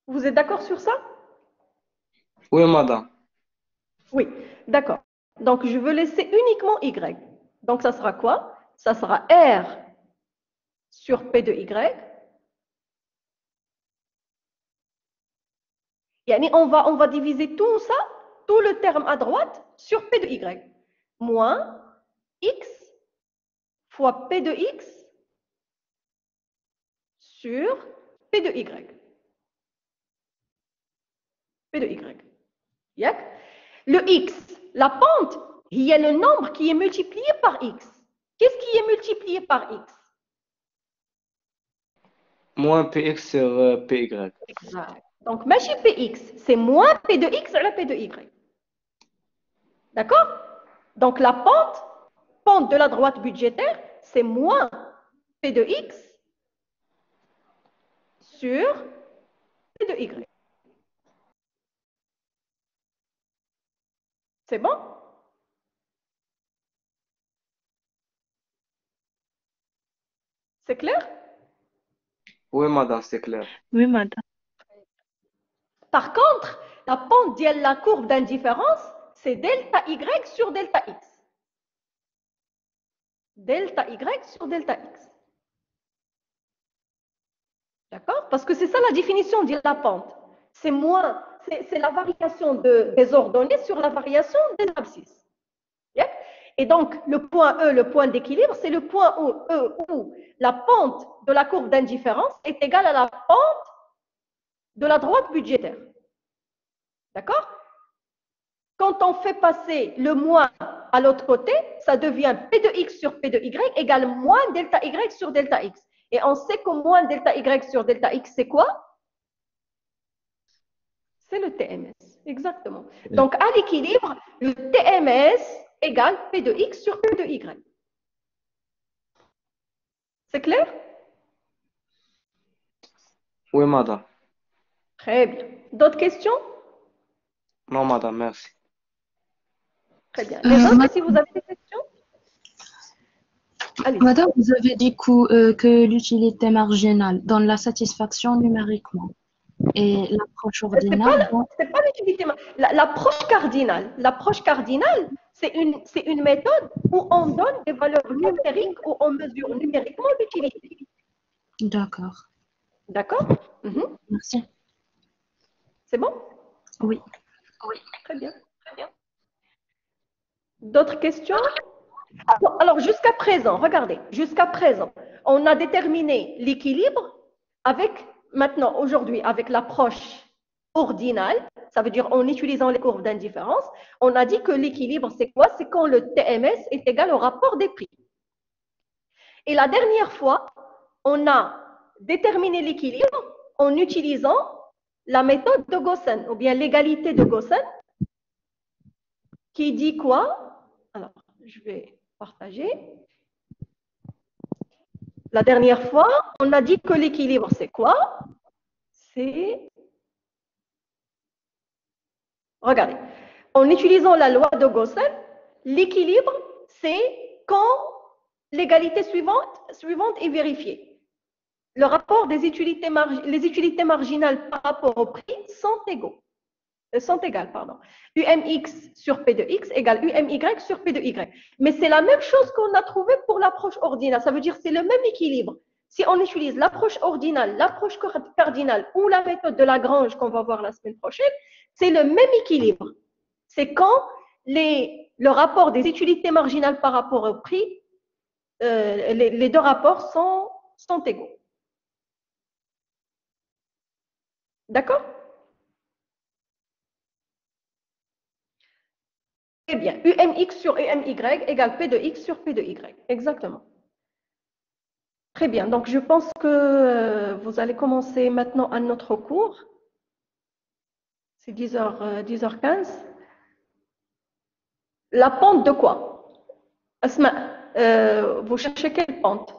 Vous êtes d'accord sur ça? Oui, madame. Oui, d'accord. Donc, je veux laisser uniquement Y. Donc, ça sera quoi? Ça sera R sur P de Y. On va diviser tout ça, tout le terme à droite, sur P de Y. Moins X fois P de X sur P de Y. P de Y. Le X, la pente, il y a le nombre qui est multiplié par X. Qu'est-ce qui est multiplié par X? Moins px sur py. Exact. Donc, ماشي Px, c'est moins P de X à la P de Y. D'accord? Donc, la pente de la droite budgétaire, c'est moins P de X sur P de Y. C'est bon? C'est clair? Oui, madame, c'est clair. Oui, madame. Par contre, la pente de la courbe d'indifférence, c'est delta Y sur delta X. Delta Y sur delta X. D'accord? Parce que c'est ça la définition de la pente. C'est la variation des ordonnées sur la variation des abscisses. Et donc, le point E, le point d'équilibre, c'est le point où la pente de la courbe d'indifférence est égale à la pente de la droite budgétaire. D'accord? Quand on fait passer le moins à l'autre côté, ça devient P de X sur P de Y égale moins delta Y sur delta X. Et on sait que moins delta Y sur delta X, c'est quoi? C'est le TMS, exactement. Donc, à l'équilibre, le TMS égale P de X sur P de Y. C'est clair? Oui, madame. Très bien. D'autres questions? Non, madame, merci. Très bien. Les autres, Madame, si vous avez des questions? Allez. Madame, vous avez dit que l'utilité marginale donne la satisfaction numériquement et l'approche ordinale. C'est pas l'utilité. L'approche cardinale. L'approche cardinale, c'est une méthode où on donne des valeurs numériques, où on mesure numériquement l'utilité. D'accord. D'accord? Merci. C'est bon? Oui. Oui. Très bien. Très bien. D'autres questions? Alors, jusqu'à présent, regardez, jusqu'à présent, on a déterminé l'équilibre avec, maintenant, aujourd'hui, avec l'approche ordinale, ça veut dire en utilisant les courbes d'indifférence, on a dit que l'équilibre, c'est quoi? C'est quand le TMS est égal au rapport des prix. Et la dernière fois, on a déterminé l'équilibre en utilisant la méthode de Gaussen, ou bien l'égalité de Gaussen, qui dit quoi? Alors, je vais partager. La dernière fois, on a dit que l'équilibre, c'est quoi? C'est... Regardez, en utilisant la loi de Gaussen, l'équilibre, c'est quand l'égalité suivante est vérifiée. Le rapport des utilités, les utilités marginales par rapport au prix sont égales. UMX sur P de X égale UMY sur P de Y. Mais c'est la même chose qu'on a trouvé pour l'approche ordinale. Ça veut dire que c'est le même équilibre. Si on utilise l'approche ordinale, l'approche cardinale ou la méthode de Lagrange qu'on va voir la semaine prochaine, c'est le même équilibre. C'est quand le rapport des utilités marginales par rapport au prix, les deux rapports sont égaux. D'accord? Eh bien, UMX sur UMY égale P de X sur P de Y. Exactement. Très bien. Donc, je pense que vous allez commencer maintenant un autre cours. C'est 10h15. La pente de quoi? Asma, vous cherchez quelle pente?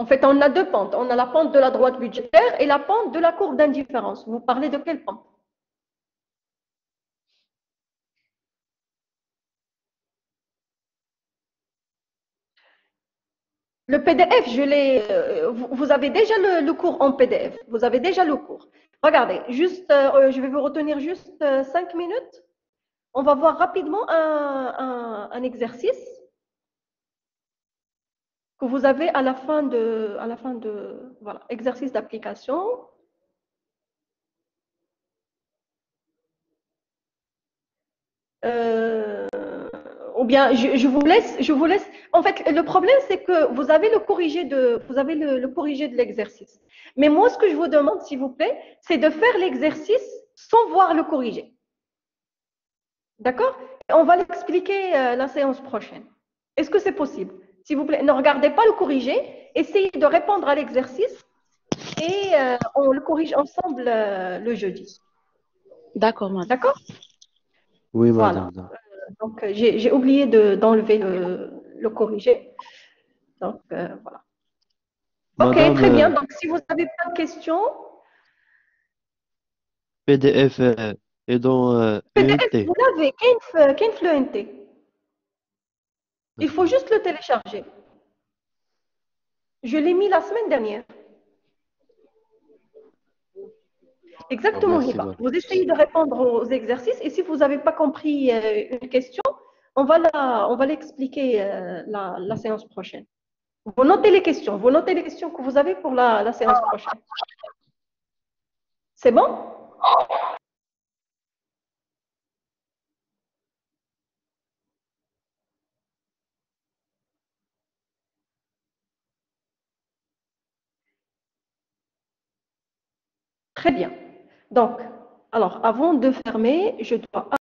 En fait, on a deux pentes. On a la pente de la droite budgétaire et la pente de la courbe d'indifférence. Vous parlez de quelle pente? Le PDF, vous avez déjà le cours en PDF. Vous avez déjà le cours. Regardez, juste, je vais vous retenir juste 5 minutes. On va voir rapidement un exercice que vous avez à la fin de voilà, exercice d'application. Ou bien je vous laisse. En fait, le problème c'est que vous avez le corrigé de l'exercice. Mais moi, ce que je vous demande, s'il vous plaît, c'est de faire l'exercice sans voir le corrigé. D'accord? On va l'expliquer la séance prochaine. Est-ce que c'est possible? S'il vous plaît, ne regardez pas le corrigé, essayez de répondre à l'exercice et on le corrige ensemble le jeudi. D'accord, madame. D'accord? Oui, madame. Voilà. Donc, j'ai oublié d'enlever le corrigé. Donc, voilà. Madame, Ok, très bien. Donc, si vous n'avez pas de questions, PDF est dans PDF, UNT. vous l'avez. Qu'est-ce Fluent? Il faut juste le télécharger. Je l'ai mis la semaine dernière. Exactement, Merci, Hiba. madame. Vous essayez de répondre aux exercices et si vous n'avez pas compris une question, on va l'expliquer la séance prochaine. Vous notez les questions que vous avez pour la séance prochaine. C'est bon? Très bien. Donc, alors, avant de fermer, je dois